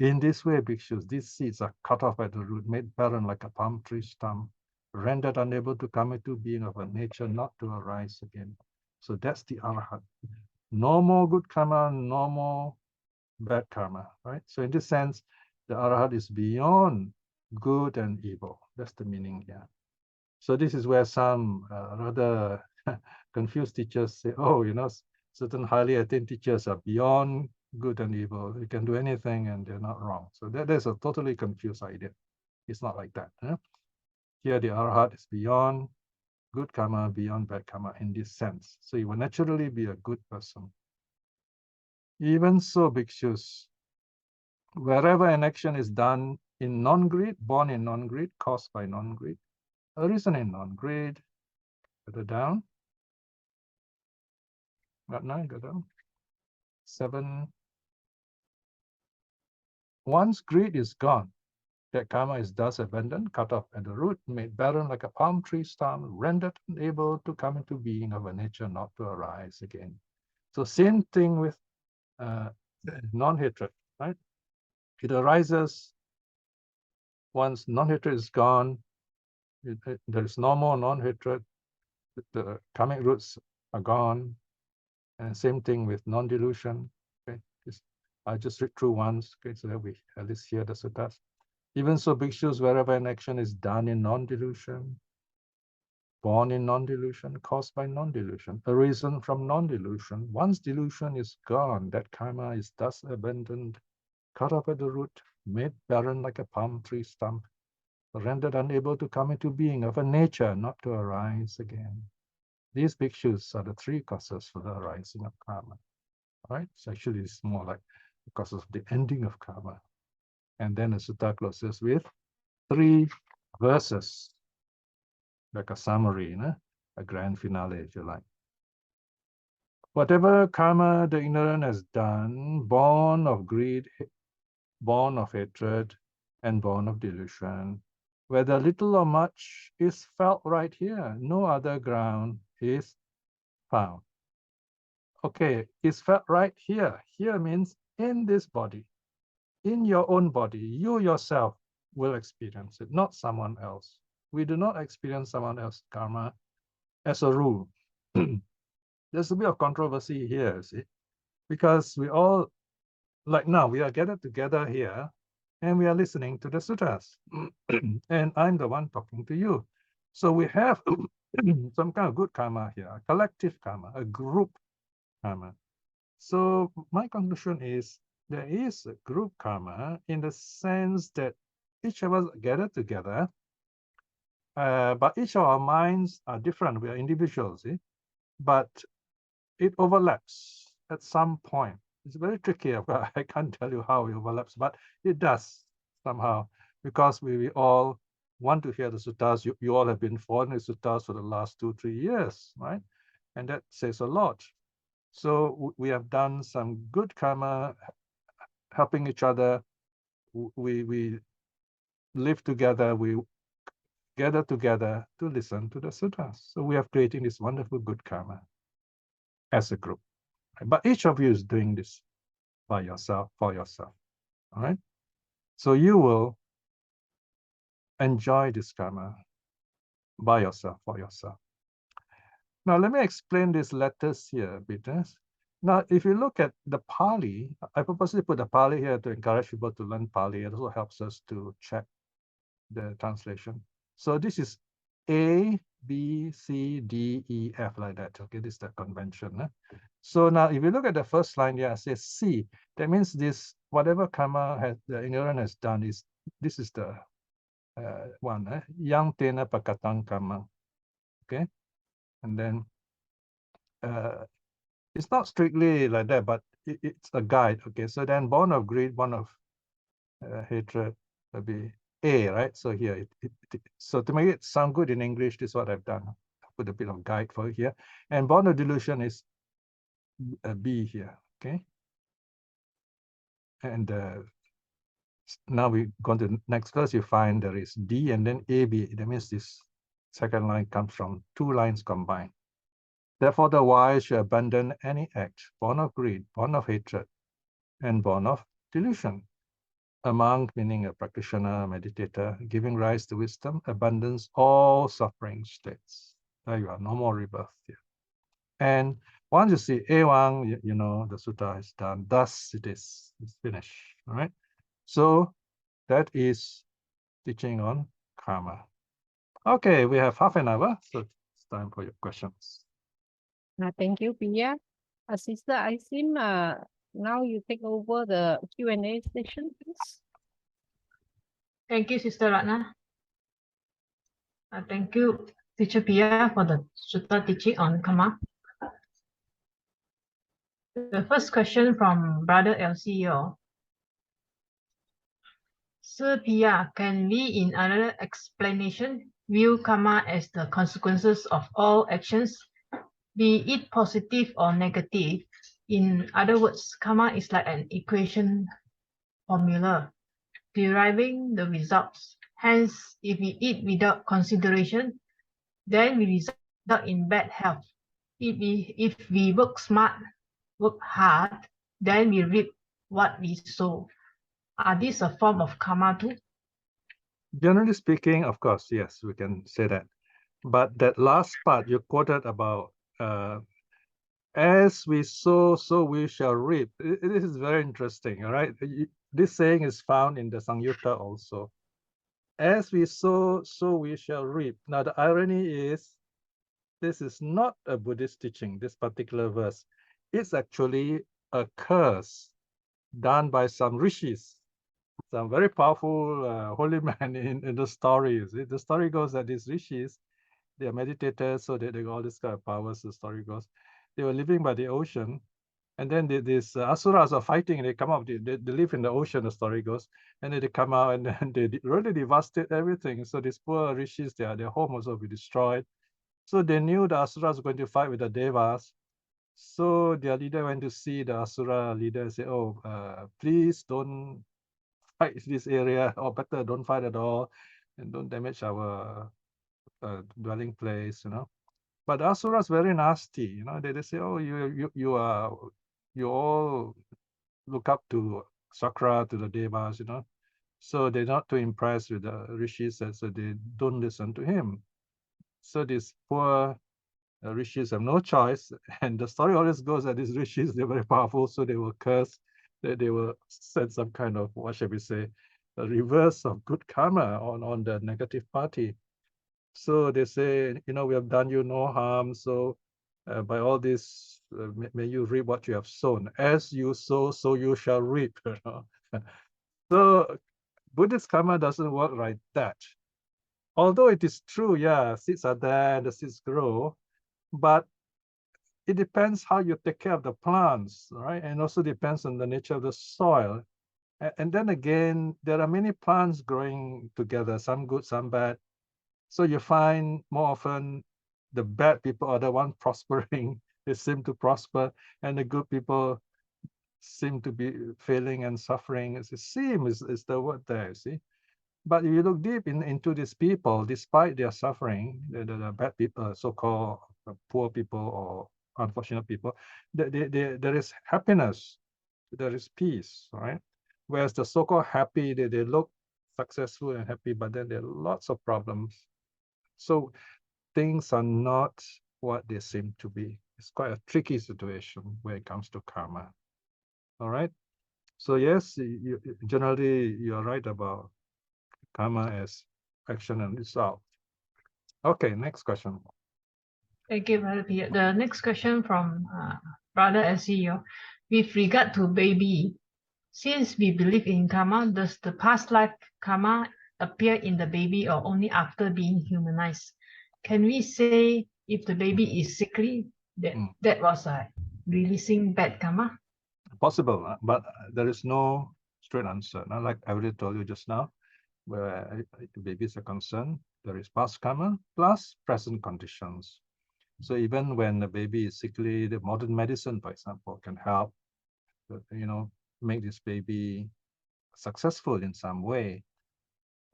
[SPEAKER 1] In this way, bhikshus, these seeds are cut off at the root, made barren like a palm tree stump, rendered unable to come into being of a nature not to arise again. So that's the Arhat. No more good karma, no more bad karma, right? So in this sense, the Arhat is beyond good and evil. That's the meaning here. So this is where some rather confused teachers say, oh, certain highly attained teachers are beyond good and evil. They can do anything and they're not wrong. So there's a totally confused idea. It's not like that. Here the Arhat is beyond good karma, beyond bad karma in this sense. So you will naturally be a good person. Even so, bhikshus, wherever an action is done in non-greed, born in non-greed, caused by non-greed, arisen in non-greed, further down, got 9, go down, 7. Once greed is gone, that karma is thus abandoned, cut off at the root, made barren like a palm tree stump, rendered unable to come into being of a nature not to arise again. So same thing with non-hatred, right? It arises once non-hatred is gone. There is no more non-hatred. The karmic roots are gone. And same thing with non-delusion. Okay? I just read through once, okay, so that we at least hear the suttas. Even so, bhikshus, wherever an action is done in non-delusion, born in non-delusion, caused by non-delusion, arisen from non-delusion, once delusion is gone, that karma is thus abandoned, cut off at the root, made barren like a palm tree stump, rendered unable to come into being of a nature not to arise again. These bhikshus are the three causes for the arising of karma. All right, so actually it's more like the causes of the ending of karma. And then the sutta closes with 3 verses, like a summary, a grand finale, if you like. Whatever karma the ignorant has done, born of greed, born of hatred, and born of delusion, whether little or much, is felt right here. No other ground is found. Okay, it's felt right here. Here means in this body, in your own body. You yourself will experience it, not someone else. We do not experience someone else's karma as a rule. There's a bit of controversy here, see, because we all, like now, we are gathered together here and we are listening to the sutras. And I'm the one talking to you. So we have some kind of good karma here, a collective karma, a group karma. So my conclusion is there is a group karma in the sense that each of us gathered together, but each of our minds are different. We are individuals, see? But it overlaps at some point. It's very tricky. I can't tell you how it overlaps, but it does somehow, because we all want to hear the suttas. You all have been following the suttas for the last 2-3 years, right? And that says a lot. So we have done some good karma, helping each other. We live together. We gather together to listen to the sutras. So we have created this wonderful good karma as a group. But each of you is doing this by yourself, for yourself. All right. So you will enjoy this karma by yourself, for yourself. Now, let me explain these letters here a bit. Now, if you look at the Pali, I purposely put the Pali here to encourage people to learn Pali. It also helps us to check the translation. So this is A, B, C, D, E, F, like that. Okay, this is the convention. So now, if you look at the first line here, it says C. That means this, whatever karma the ignorant has done, this is the one. Yang tena pakatang karma. Okay, and then it's not strictly like that, but it's a guide. Okay, so then born of greed, born of hatred, will be A, right? So here, so to make it sound good in English, this is what I've done. I put a bit of guide for it here. And born of delusion is B here, okay? And now we go to the next verse, you find there is D and then AB. That means this second line comes from 2 lines combined. Therefore, the wise should abandon any act, born of greed, born of hatred, and born of delusion. A monk, meaning a practitioner, meditator, giving rise to wisdom, abandons all suffering states. There you are, no more rebirth here. And once you see Ewang, you know the sutta is done. Thus it is, it's finished. All right. So that is teaching on karma. Okay, we have half an hour, so it's time for your questions.
[SPEAKER 2] Thank you, Piya. Sister Isim, now you take over the Q&A session, please.
[SPEAKER 3] Thank you, Sister Ratna. Thank you, Teacher Piya, for the sutta teaching on Kamma. The first question from Brother LCO. Sir Piya, can we, in another explanation, view karma as the consequences of all actions, be it positive or negative? In other words, karma is like an equation formula, deriving the results. Hence, if we eat without consideration, then we result in bad health. If we work smart, work hard, then we reap what we sow. Are these a form of karma too?
[SPEAKER 1] Generally speaking, of course, yes, we can say that. But that last part you quoted about as we sow, so we shall reap. This is very interesting, all right? This saying is found in the Samyutta also. As we sow, so we shall reap. Now, the irony is, this is not a Buddhist teaching, this particular verse. It's actually a curse done by some rishis, some very powerful holy men in the story. The story goes that these rishis, they are meditators, so they got all this kind of powers, the story goes. They were living by the ocean, and then these asuras are fighting, and they come out, they live in the ocean, the story goes, and then they come out, and then they really devastate everything. So these poor rishis, their home also will be destroyed. So they knew the asuras were going to fight with the devas. So their leader went to see the asura leader and say, oh, please don't fight this area, or better, don't fight at all, and don't damage our dwelling place, you know. But the asuras very nasty, you know. They say, oh, you all look up to Sakra, to the devas, you know. So they're not too impressed with the rishis, so they don't listen to him. So these poor rishis have no choice, and the story always goes that these rishis, they're very powerful, so they will curse, they will send some kind of, what shall we say, a reverse of good karma on the negative party. So they say, you know, we have done you no harm, so by all this, may you reap what you have sown. As you sow, so you shall reap. You know? So Buddhist karma doesn't work like that. Although it is true, yeah, seeds are there and the seeds grow, but it depends how you take care of the plants, right? And also depends on the nature of the soil. And then again, there are many plants growing together, some good, some bad. So you find more often the bad people are the one prospering. They seem to prosper, and the good people seem to be failing and suffering. It's the same is the word there, see? But if you look deep into these people, despite their suffering, the bad people, so-called poor people or unfortunate people, there is happiness, there is peace, right? Whereas the so-called happy, they look successful and happy, but then there are lots of problems. So things are not what they seem to be. It's quite a tricky situation when it comes to karma. All right. So yes, generally you are right about karma as action and result. Okay, next question.
[SPEAKER 3] Thank you, Brother Piya. The next question from Brother SEO. With regard to baby, since we believe in karma, does the past life karma appear in the baby or only after being humanized? Can we say if the baby is sickly, that was releasing bad karma?
[SPEAKER 1] Possible, but there is no straight answer. Now, like I already told you just now, where babies are concerned, there is past karma plus present conditions. So even when the baby is sickly, the modern medicine, for example, can help, you know, make this baby successful in some way.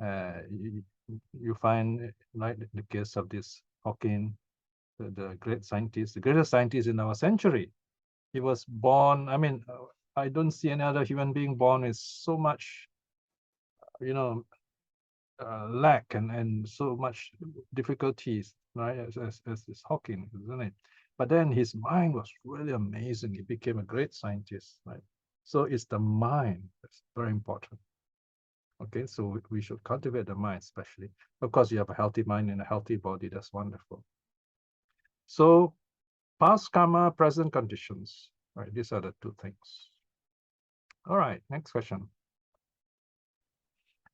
[SPEAKER 1] You find, like the case of this Hawking, the great scientist, the greatest scientist in our century. He was born, I mean, I don't see any other human being born with so much, you know, lack and so much difficulties, right, as this Hawking, isn't it? But then his mind was really amazing. He became a great scientist, right? So it's the mind that's very important. Okay, so we should cultivate the mind, especially. Of course, you have a healthy mind and a healthy body. That's wonderful. So past karma, present conditions, right? These are the two things. All right, next question.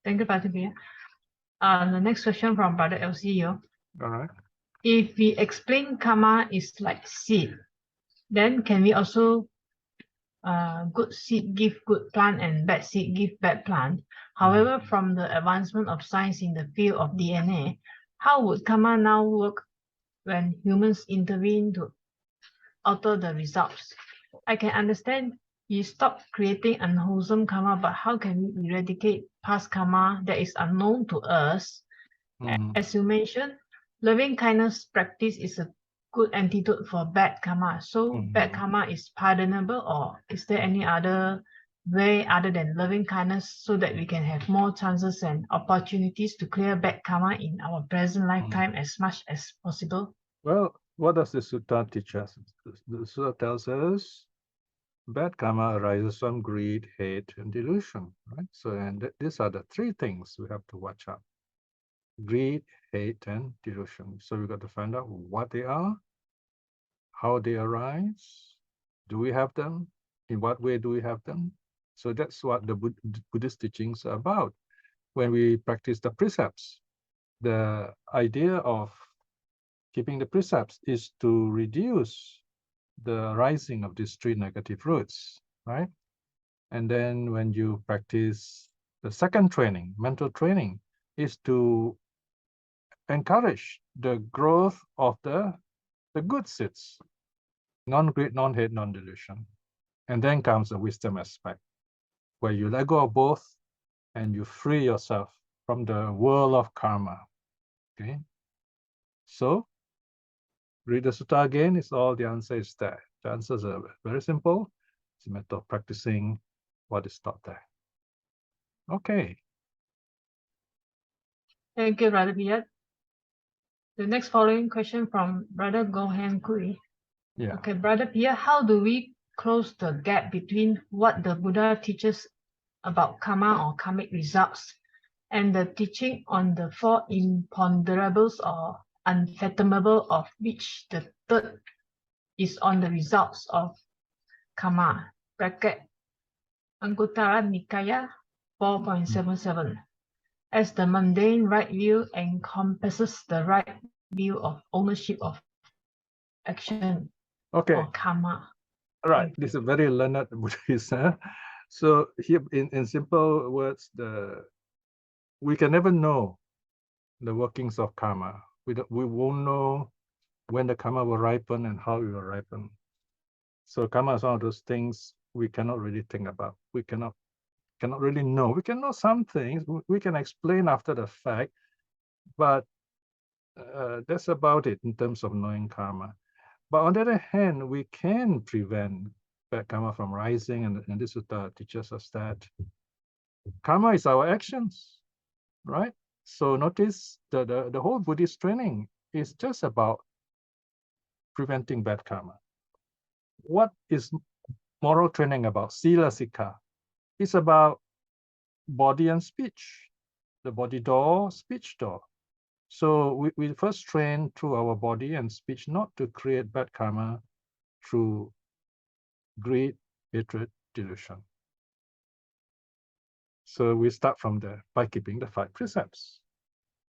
[SPEAKER 3] Thank you, Brother Piya. The next question from Brother LCO.
[SPEAKER 1] All right.
[SPEAKER 3] If we explain karma is like seed, then can we also good seed give good plant and bad seed give bad plant? However, from the advancement of science in the field of DNA, how would karma now work when humans intervene to alter the results? I can understand we stop creating unwholesome karma, but how can we eradicate past karma that is unknown to us? As you mentioned, loving kindness practice is a good antidote for bad karma. So bad karma is pardonable, or is there any other way other than loving kindness so that we can have more chances and opportunities to clear bad karma in our present lifetime as much as possible?
[SPEAKER 1] Well, What does the sutta teach us? The sutta tells us bad karma arises from greed, hate, and delusion, right? So, and these are the three things we have to watch out: greed, hate, and delusion. So we got to find out what they are, how they arise, do we have them, in what way do we have them? So that's what the Buddhist teachings are about. When we practice the precepts, the idea of keeping the precepts is to reduce the rising of these three negative roots, right? And then when you practice the second training, mental training, is to encourage the growth of the good seeds, non-greed, non-hate, non-delusion. And then comes the wisdom aspect, where you let go of both and you free yourself from the world of karma. Okay. So read the sutta again, it's all the answer is there. The answers are very simple. It's a matter of practicing what is taught there. Okay.
[SPEAKER 3] Thank you, Brother Piya. The next following question from Brother Gohan Kui.
[SPEAKER 1] Yeah.
[SPEAKER 3] Okay, Brother Piya, how do we close the gap between what the Buddha teaches about karma or karmic results and the teaching on the four imponderables or unfathomable, of which the third is on the results of karma, bracket Anguttara Nikaya 4.77, as the mundane right view encompasses the right view of ownership of action
[SPEAKER 1] Okay.
[SPEAKER 3] or karma.
[SPEAKER 1] Right. This is a very learned Buddhist. So here, in simple words, we can never know the workings of karma. We won't know when the karma will ripen and how it will ripen. So karma is one of those things we cannot really think about. We cannot really know. We can know some things. We can explain after the fact, but that's about it in terms of knowing karma. But on the other hand, we can prevent bad karma from rising, and this sutta teaches us that karma is our actions, right? So notice the whole Buddhist training is just about preventing bad karma. What is moral training about? Cetasika. It's about body and speech, the body door, speech door. So we first train through our body and speech not to create bad karma through greed, hatred, delusion. So we start from there by keeping the 5 precepts.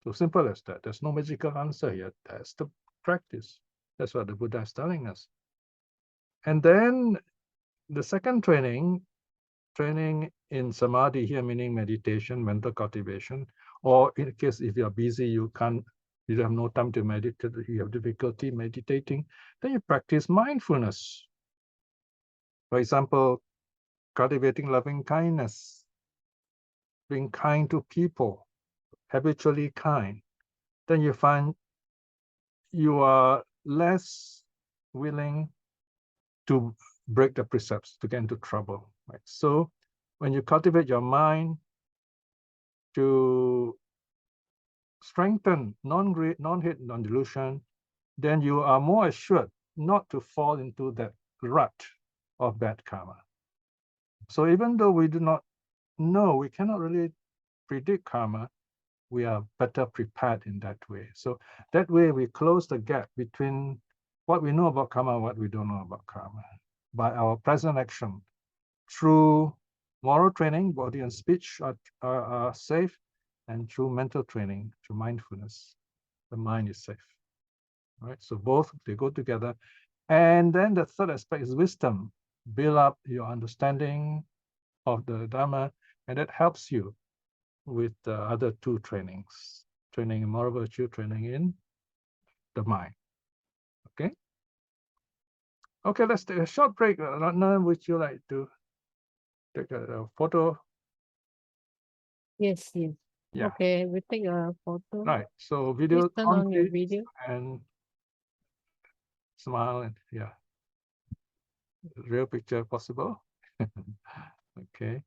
[SPEAKER 1] So simple as that. There's no magical answer here. That's the practice. That's what the Buddha is telling us. And then the second training in samadhi here, meaning meditation, mental cultivation, or in case if you're busy, you have no time to meditate, you have difficulty meditating, then you practice mindfulness. For example, cultivating loving kindness, being kind to people, habitually kind, then you find you are less willing to break the precepts, to get into trouble, right? So when you cultivate your mind to strengthen non-greed, non-hate, non-delusion, then you are more assured not to fall into that rut of bad karma. So even though we do not know, we cannot really predict karma, we are better prepared in that way. So that way we close the gap between what we know about karma and what we don't know about karma by our present action. Through moral training, body and speech are safe, and through mental training, through mindfulness, the mind is safe. All right, so both, they go together. And then the third aspect is wisdom. Build up your understanding of the Dhamma, and that helps you with the other 2 trainings, training in moral virtue, training in the mind. Okay? Okay, let's take a short break. Ratna, would you like to take a photo?
[SPEAKER 2] Yes, yes.
[SPEAKER 1] Yeah.
[SPEAKER 2] Okay, we take a photo.
[SPEAKER 1] Right. So video
[SPEAKER 2] Please turn on your
[SPEAKER 1] please,
[SPEAKER 2] video.
[SPEAKER 1] and smile, and yeah. Real picture possible. Okay.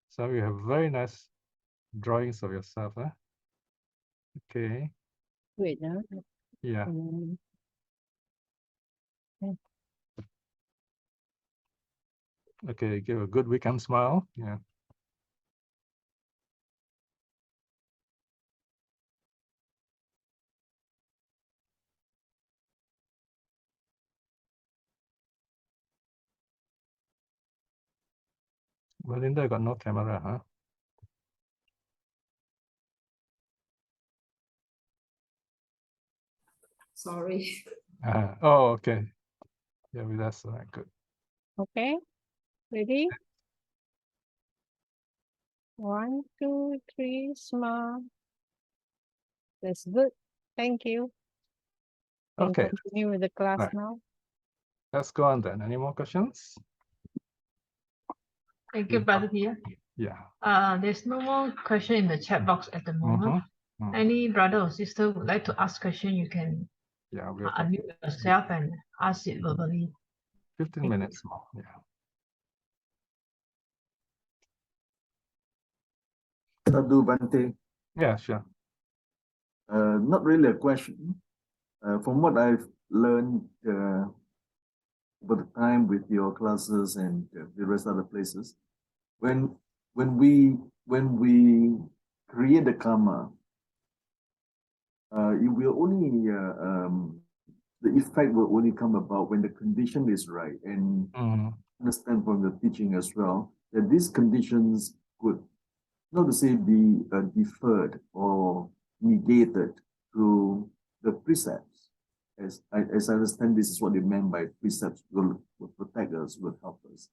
[SPEAKER 1] So you have very nice drawings of yourself, huh? Okay.
[SPEAKER 2] Wait,
[SPEAKER 1] Yeah. Okay, give a good weekend smile. Yeah. Belinda got no camera, huh?
[SPEAKER 4] Sorry.
[SPEAKER 1] Oh, okay. Yeah, well, that's good.
[SPEAKER 2] Okay, ready? 1, 2, 3, smile. That's good. Thank you. Can
[SPEAKER 1] Okay,
[SPEAKER 2] continue with the class
[SPEAKER 1] right.
[SPEAKER 2] now.
[SPEAKER 1] Let's go on then. Any more questions?
[SPEAKER 3] Thank you, Brother Piya.
[SPEAKER 1] Yeah.
[SPEAKER 3] There's no more question in the chat box at the moment. Any brother or sister would like to ask question, you can
[SPEAKER 1] Yeah, we'll
[SPEAKER 3] unmute yourself and ask it verbally.
[SPEAKER 1] 15 minutes more. Yeah.
[SPEAKER 5] Sadhu Bante.
[SPEAKER 1] Yeah, sure.
[SPEAKER 5] Not really a question. From what I've learned over the time with your classes and the rest of the places, when we create the karma, it will only the effect will only come about when the condition is right. And understand from the teaching as well that these conditions could, not to say be deferred or negated through the precepts. As I understand, this is what they meant by precepts will protect us, will help us.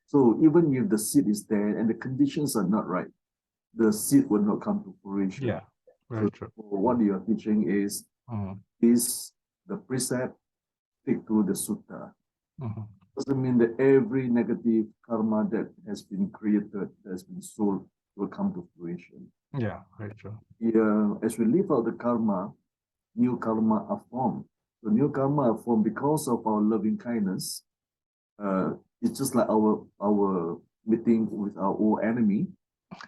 [SPEAKER 5] So even if the seed is there and the conditions are not right, the seed will not come to fruition.
[SPEAKER 1] Yeah, very true.
[SPEAKER 5] What you are teaching is the precept stick to the sutta. Doesn't mean that every negative karma that has been created, has been sold, will come to fruition.
[SPEAKER 1] Yeah, very true.
[SPEAKER 5] As we live out the karma, new karma are formed. The new karma are formed because of our loving kindness. It's just like our meeting with our old enemy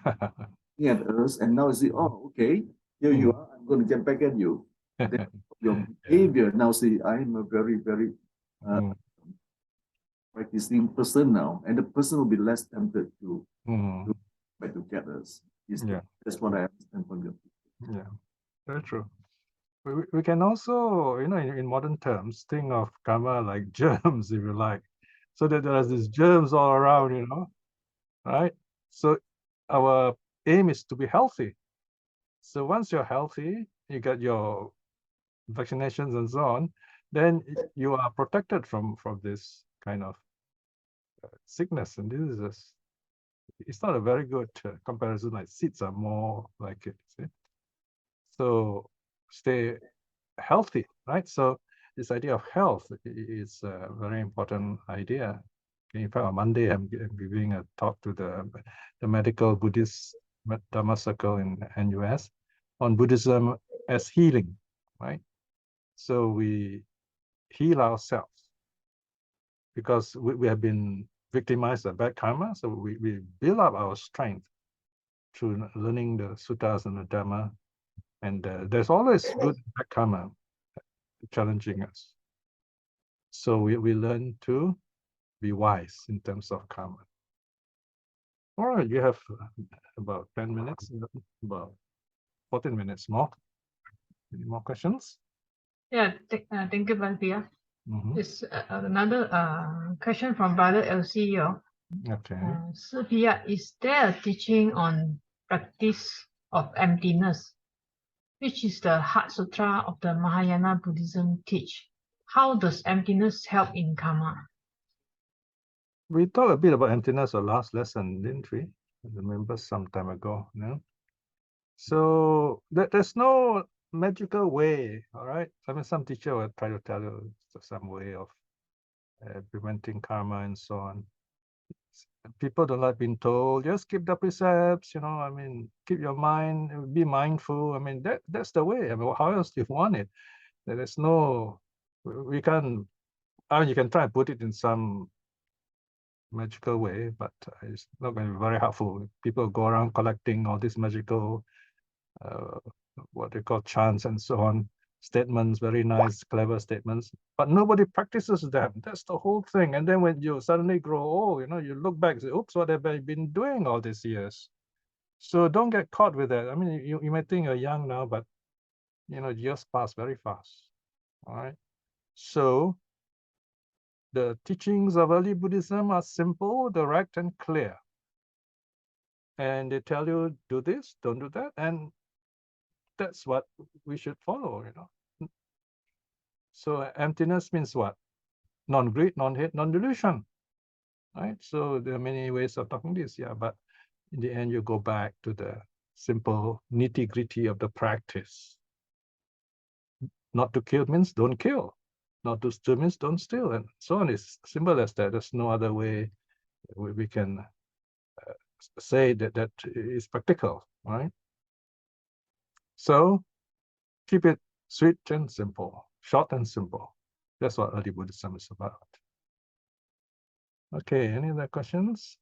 [SPEAKER 5] at us, and now you see, oh, okay, here you are. I'm going to get back at you. Then your behavior now say, I'm a very, very practicing person now, and the person will be less tempted to try to get us. That's what I understand from you.
[SPEAKER 1] Yeah, very true. We can also, in modern terms, think of karma like germs, if you like. So that there's these germs all around, right? So our aim is to be healthy. So once you're healthy, you get your vaccinations and so on, then you are protected from this kind of sickness. And this is it's not a very good comparison. Like seeds are more like it. See? So stay healthy, right? So this idea of health is a very important idea. In fact, on Monday, I'm giving a talk to the medical Buddhist Dhamma circle in NUS on Buddhism as healing, right? So we heal ourselves because we have been victimized by bad karma. So we build up our strength through learning the suttas and the Dhamma. And there's always good and bad karma challenging us. So we learn to be wise in terms of karma. All right, you have about 10 minutes, about 14 minutes more. Any more questions?
[SPEAKER 3] Yeah, thank you, Brother Piya. It's another question from Brother LC.
[SPEAKER 1] Okay.
[SPEAKER 3] So Piya, is there a teaching on practice of emptiness, which is the Heart Sutra of the Mahayana Buddhism teach? How does emptiness help in karma?
[SPEAKER 1] We talked a bit about emptiness the last lesson, didn't we? I remember some time ago. No? So there's no magical way, all right? I mean, some teacher will try to tell you some way of preventing karma and so on. People don't like being told, just keep the precepts, I mean, keep your mind, be mindful. I mean, that's the way. I mean, how else do you want it? There's no, we can't, I mean, you can try and put it in some magical way, but it's not going to be very helpful. People go around collecting all these magical, what they call chants and so on. statements, very nice, clever statements, but nobody practices them. That's the whole thing. And then when you suddenly grow old, you look back and say, oops, what have I been doing all these years? So don't get caught with that. I mean, you may think you're young now, but years pass very fast. All right. So the teachings of early Buddhism are simple, direct, and clear. And they tell you, do this, don't do that. And that's what we should follow, So emptiness means what? Non-greed, non-hate, non-delusion, right? So there are many ways of talking this, yeah, but in the end, you go back to the simple nitty-gritty of the practice. Not to kill means don't kill. Not to steal means don't steal, and so on. It's simple as that. There's no other way we can say that is practical, right? So keep it sweet and simple, short and simple. That's what early Buddhism is about. Okay, any other questions?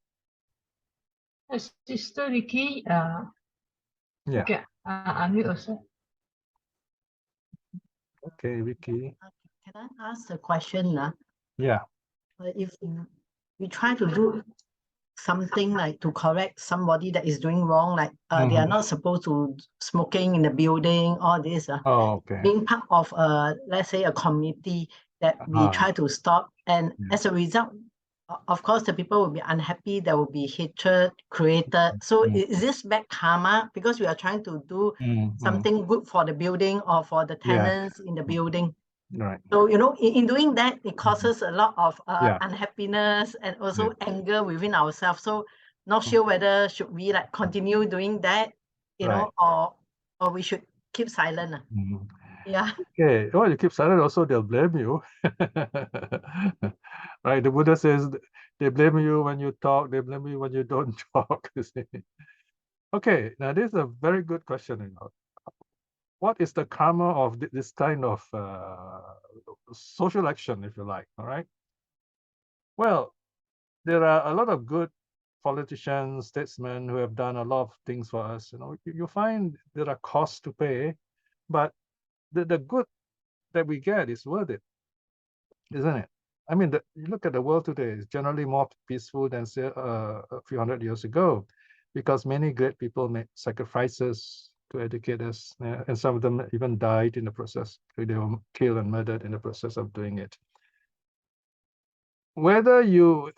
[SPEAKER 3] Sister Vicky,
[SPEAKER 1] Yeah.
[SPEAKER 3] okay, unmute also.
[SPEAKER 1] Okay, Vicky.
[SPEAKER 4] Can I ask a question?
[SPEAKER 1] Yeah.
[SPEAKER 4] If we try to do something like to correct somebody that is doing wrong, like they are not supposed to smoking in the building, all this,
[SPEAKER 1] Oh, okay.
[SPEAKER 4] being part of let's say a committee that we try to stop, and as a result, of course, the people will be unhappy. There will be hatred created. So is this bad karma because we are trying to do something good for the building or for the tenants in the building?
[SPEAKER 1] Right.
[SPEAKER 4] So, in doing that, it causes a lot of unhappiness and also anger within ourselves. So not sure whether should we like continue doing that, or we should keep silent. Yeah.
[SPEAKER 1] Okay. Well, you keep silent also, they'll blame you. Right. The Buddha says they blame you when you talk, they blame you when you don't talk. You see. Okay. Now, this is a very good question. What is the karma of this kind of social action, if you like? All right. Well, there are a lot of good politicians, statesmen who have done a lot of things for us. You find there are costs to pay, but the good that we get is worth it, isn't it? I mean, you look at the world today, it's generally more peaceful than say a few hundred years ago, because many great people made sacrifices to educate us, and some of them even died in the process. They were killed and murdered in the process of doing it. Whether you,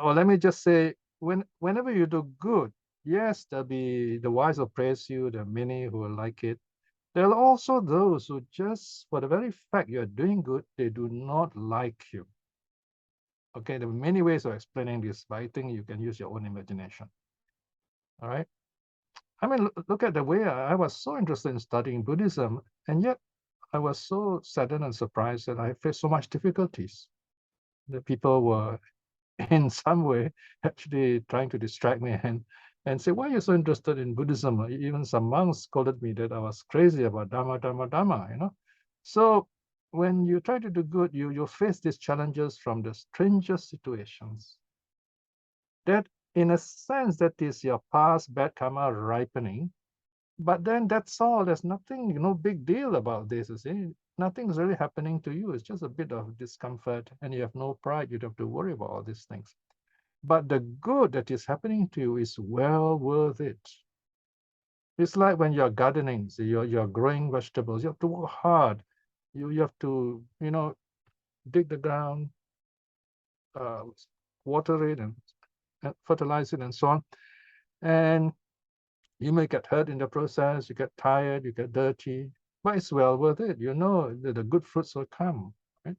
[SPEAKER 1] or let me just say, whenever you do good, yes, there'll be the wise will praise you. There are many who will like it. There are also those who just, for the very fact you're doing good, they do not like you. Okay, there are many ways of explaining this, but I think you can use your own imagination. All right. I mean, look at the way I was so interested in studying Buddhism, and yet I was so saddened and surprised that I faced so much difficulties. The people were in some way actually trying to distract me and say, why are you so interested in Buddhism? Even some monks scolded me that I was crazy about Dhamma. So when you try to do good, you face these challenges from the strangest situations. That, in a sense, that is your past bad karma ripening. But then that's all. There's nothing, no big deal about this. You see, nothing's really happening to you. It's just a bit of discomfort, and you have no pride. You don't have to worry about all these things. But the good that is happening to you is well worth it. It's like when you're gardening, so you're growing vegetables. You have to work hard. You have to, dig the ground, water it, and fertilize it, and so on. And you may get hurt in the process. You get tired. You get dirty. But it's well worth it. You know that the good fruits will come. Right?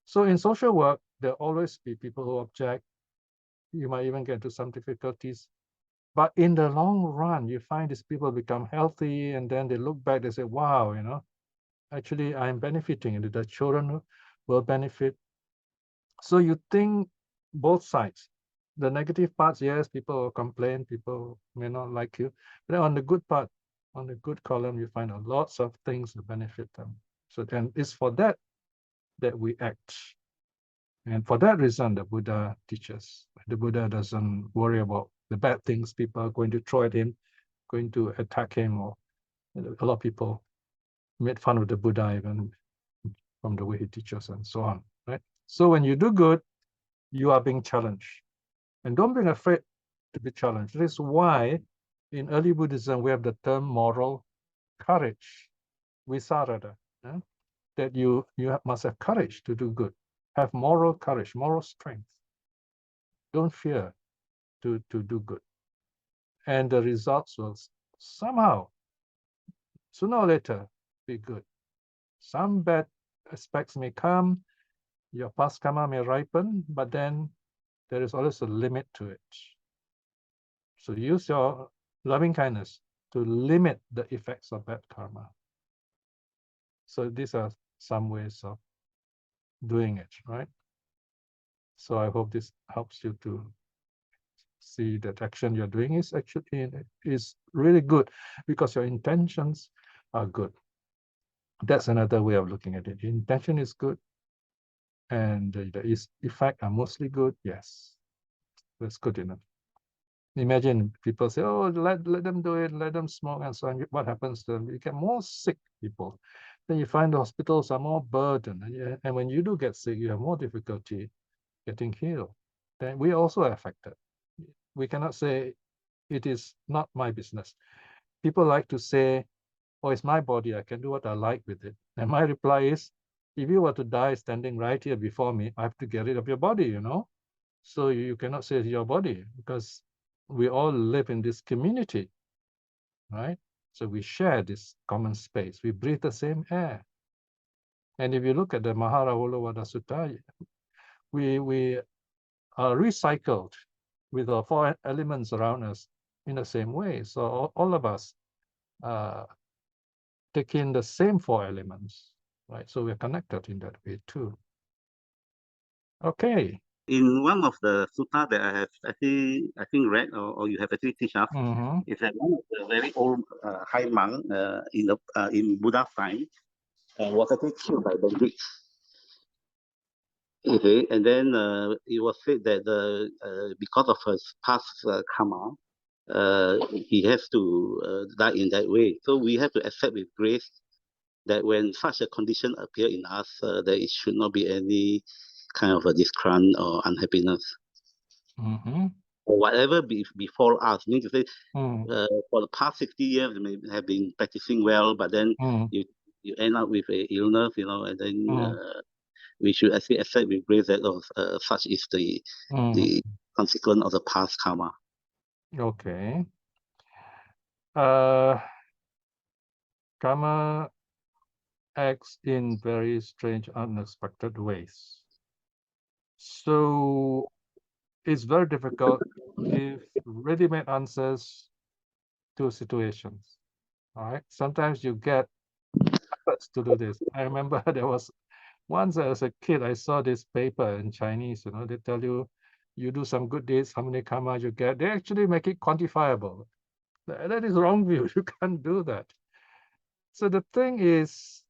[SPEAKER 1] So in social work, there'll always be people who object. You might even get into some difficulties. But in the long run, you find these people become healthy, and then they look back, they say, wow, actually I'm benefiting, and the children will benefit. So you think both sides. The negative parts, yes, people will complain, people may not like you. But on the good part, on the good column, you find lots of things that benefit them. So then it's for that we act. And for that reason, the Buddha teaches. The Buddha doesn't worry about the bad things people are going to throw at him, going to attack him, or a lot of people made fun of the Buddha even from the way he teaches and so on, right? So when you do good, you are being challenged. And don't be afraid to be challenged. This is why in early Buddhism, we have the term moral courage, visarada, that you must have courage to do good. Have moral courage, moral strength. Don't fear to do good. And the results will somehow, sooner or later, be good. Some bad aspects may come, your past karma may ripen, but then there is always a limit to it. So use your loving kindness to limit the effects of bad karma. So these are some ways of doing it, right? So I hope this helps you to see that action you're doing is actually really good because your intentions are good. That's another way of looking at it. The intention is good and the effect are mostly good. Yes, that's good enough. Imagine people say, oh, let them do it, let them smoke and so on. What happens to them? You get more sick people. Then you find the hospitals are more burdened. And when you do get sick, you have more difficulty getting healed. Then we also are affected. We cannot say it is not my business. People like to say, oh, it's my body, I can do what I like with it. And my reply is, if you were to die standing right here before me, I have to get rid of your body, you know? So you cannot say it's your body because we all live in this community, right? So we share this common space. We breathe the same air. And if you look at the Nidāna Sutta, we are recycled with the 4 elements around us in the same way. So all of us take in the same 4 elements, right? So we're connected in that way too. Okay.
[SPEAKER 6] In one of the sutta that I have actually, I think, read or you have actually teach us, is that one of the very old high monk in Buddha's time was actually killed by bandits. Okay, and then it was said that because of his past karma, he has to die in that way. So we have to accept with grace that when such a condition appear in us, there should not be any kind of a discount or unhappiness. Or whatever before us. Means to say, for the past 60 years, you may have been practicing well, but then you end up with a illness, you know, and then we should actually accept with grace that such is the consequence of the past karma.
[SPEAKER 1] Okay. Karma acts in very strange, unexpected ways. So it's very difficult to give ready-made answers to situations. All right. Sometimes you get efforts to do this. I remember there was once as a kid, I saw this paper in Chinese, you know, they tell you, you do some good deeds, how many karma you get. They actually make it quantifiable. That is wrong view. You can't do that. So the thing is,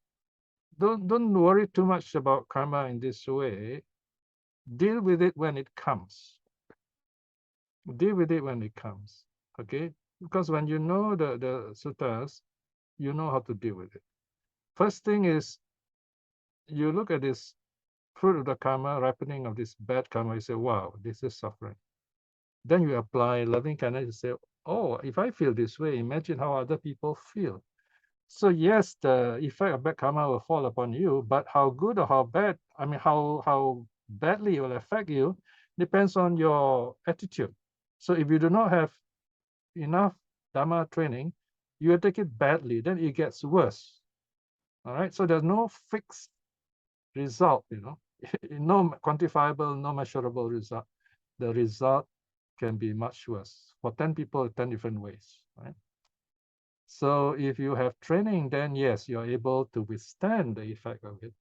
[SPEAKER 1] don't worry too much about karma in this way. Deal with it when it comes. Deal with it when it comes. Okay? Because when you know the suttas, you know how to deal with it. First thing is, you look at this fruit of the karma, ripening of this bad karma, you say, wow, this is suffering. Then you apply loving kindness, you say, oh, if I feel this way, imagine how other people feel. So yes, the effect of bad karma will fall upon you, but how good or how bad, I mean, how badly it will affect you depends on your attitude. So if you do not have enough Dhamma training, you will take it badly, then it gets worse. All right, so there's no fixed result, you know, no quantifiable, no measurable result. The result can be much worse for 10 people, 10 different ways, right? So if you have training, then yes, you're able to withstand the effect of it.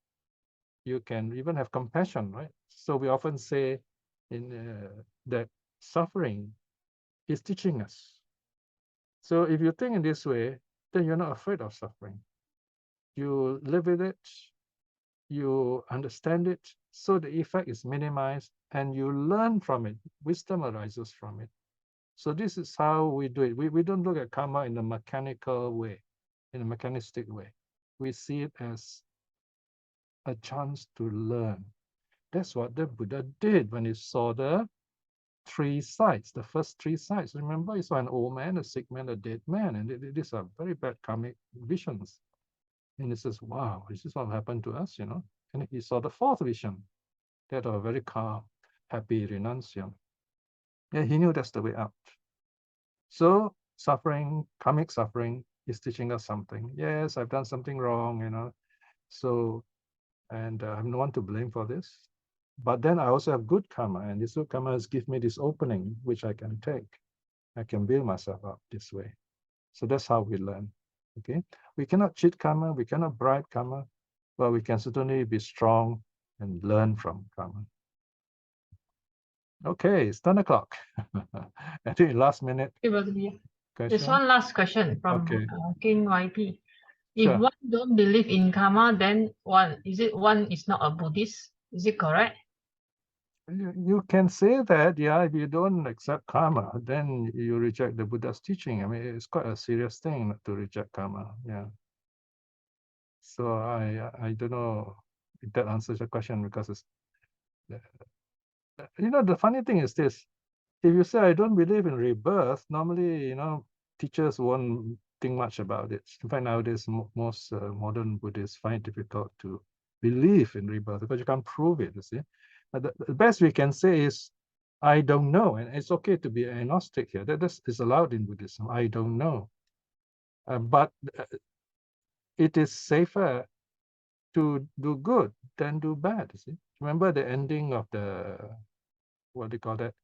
[SPEAKER 1] You can even have compassion, right? So we often say that suffering is teaching us. So if you think in this way, then you're not afraid of suffering. You live with it, you understand it, so the effect is minimized, and you learn from it. Wisdom arises from it. So this is how we do it. We don't look at karma in a mechanical way, in a mechanistic way. We see it as a chance to learn. That's what the Buddha did when he saw the 3 sides, the first 3 sides. Remember, he saw an old man, a sick man, a dead man, and these are very bad karmic visions. And he says, wow, this is what happened to us, you know. And he saw the 4th vision, that of a very calm, happy renunciant. Yeah, he knew that's the way out. So suffering, karmic suffering, is teaching us something. Yes, I've done something wrong, you know. So, and I'm no one to blame for this. But then I also have good karma, and this good karma has given me this opening, which I can take. I can build myself up this way. So that's how we learn. Okay, we cannot cheat karma, we cannot bribe karma, but we can certainly be strong and learn from karma. Okay, it's 10 o'clock. I think last minute
[SPEAKER 3] There's
[SPEAKER 1] question.
[SPEAKER 3] one last question from
[SPEAKER 1] Okay.
[SPEAKER 3] King YP. If
[SPEAKER 1] Sure.
[SPEAKER 3] one don't believe in karma, then one is not a Buddhist? Is it correct?
[SPEAKER 1] You can say that, yeah, if you don't accept karma, then you reject the Buddha's teaching. I mean, it's quite a serious thing not to reject karma. Yeah. So I don't know if that answers your question, because it's, you know, the funny thing is this: if you say I don't believe in rebirth, normally, you know, teachers won't think much about it. In fact, nowadays most modern Buddhists find it difficult to believe in rebirth because you can't prove it. You see, the best we can say is, I don't know, and it's okay to be agnostic here. That is allowed in Buddhism. I don't know, but it is safer to do good than do bad. You see, remember the ending of the, what do you call that,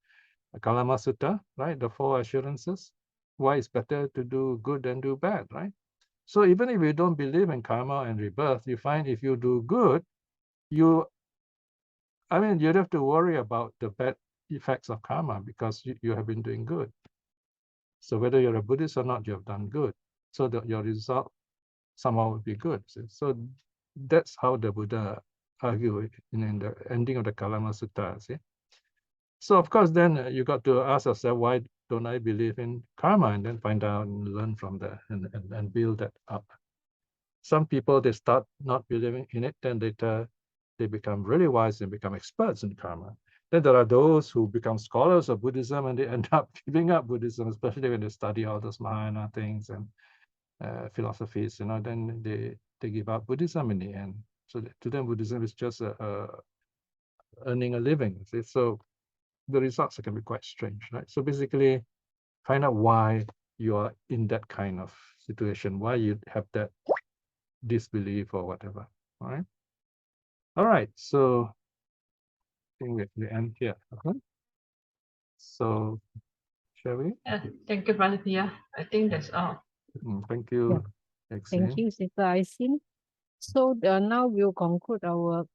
[SPEAKER 1] Kamma Sutta, right? The 4 assurances. Why it's better to do good than do bad, right? So even if you don't believe in karma and rebirth, you find if you do good, you don't have to worry about the bad effects of karma because you have been doing good. So whether you're a Buddhist or not, you have done good. So that your result somehow will be good. So that's how the Buddha argued in the ending of the Kamma Sutta. See? So of course, then you got to ask yourself, why don't I believe in karma? And then find out and learn from that and build that up. Some people, they start not believing in it, then later they become really wise and become experts in karma. Then there are those who become scholars of Buddhism and they end up giving up Buddhism, especially when they study all those Mahayana things and philosophies, you know, then they give up Buddhism in the end. So to them, Buddhism is just earning a living. See? So the results can be quite strange, right? So basically, find out why you are in that kind of situation, why you have that disbelief or whatever. All right. So I think we end here. Okay. So shall we?
[SPEAKER 3] Thank you, Brother Piya. I think that's all.
[SPEAKER 1] Thank you.
[SPEAKER 2] Thank you, Sister Aisin. So now we'll conclude our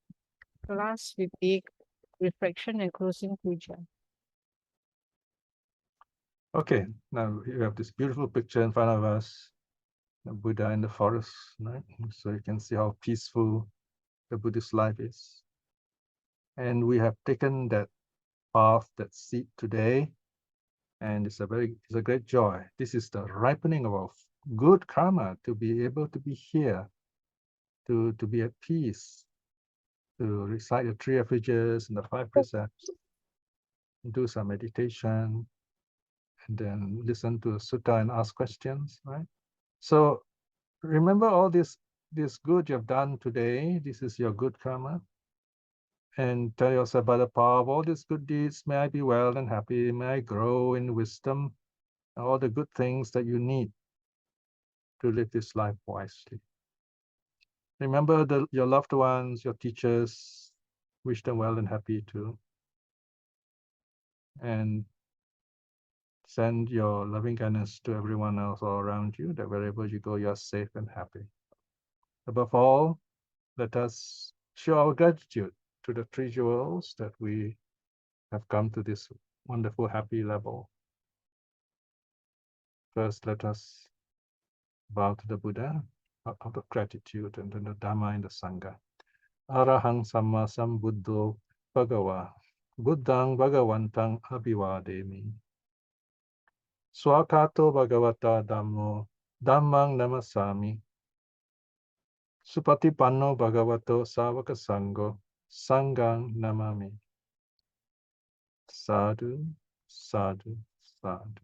[SPEAKER 2] class with the reflection and closing puja.
[SPEAKER 1] Okay, now we have this beautiful picture in front of us, the Buddha in the forest, right? So you can see how peaceful the Buddhist life is. And we have taken that path, that seed today, and it's a great joy. This is the ripening of our good karma to be able to be here, to be at peace, to recite the 3 refuges and the 5 precepts, do some meditation, and then listen to a sutta and ask questions, right? So remember all this good you've done today. This is your good karma. And tell yourself, by the power of all these good deeds, may I be well and happy, may I grow in wisdom, and all the good things that you need to live this life wisely. Remember your loved ones, your teachers, wish them well and happy too. And send your loving kindness to everyone else all around you, that wherever you go, you're safe and happy. Above all, let us show our gratitude to the 3 jewels that we have come to this wonderful, happy level. First, let us bow to the Buddha out of gratitude, and then the Dhamma and the Sangha. Arahang Samma Sambuddho Bhagava Buddhang Bhagavantang Abhivademi. Swakato Bhagavata Dhammo Dhammang Namasami. Supatipanno bhagavato savaka sangho sanghang namami. Sadhu, sadhu, sadhu.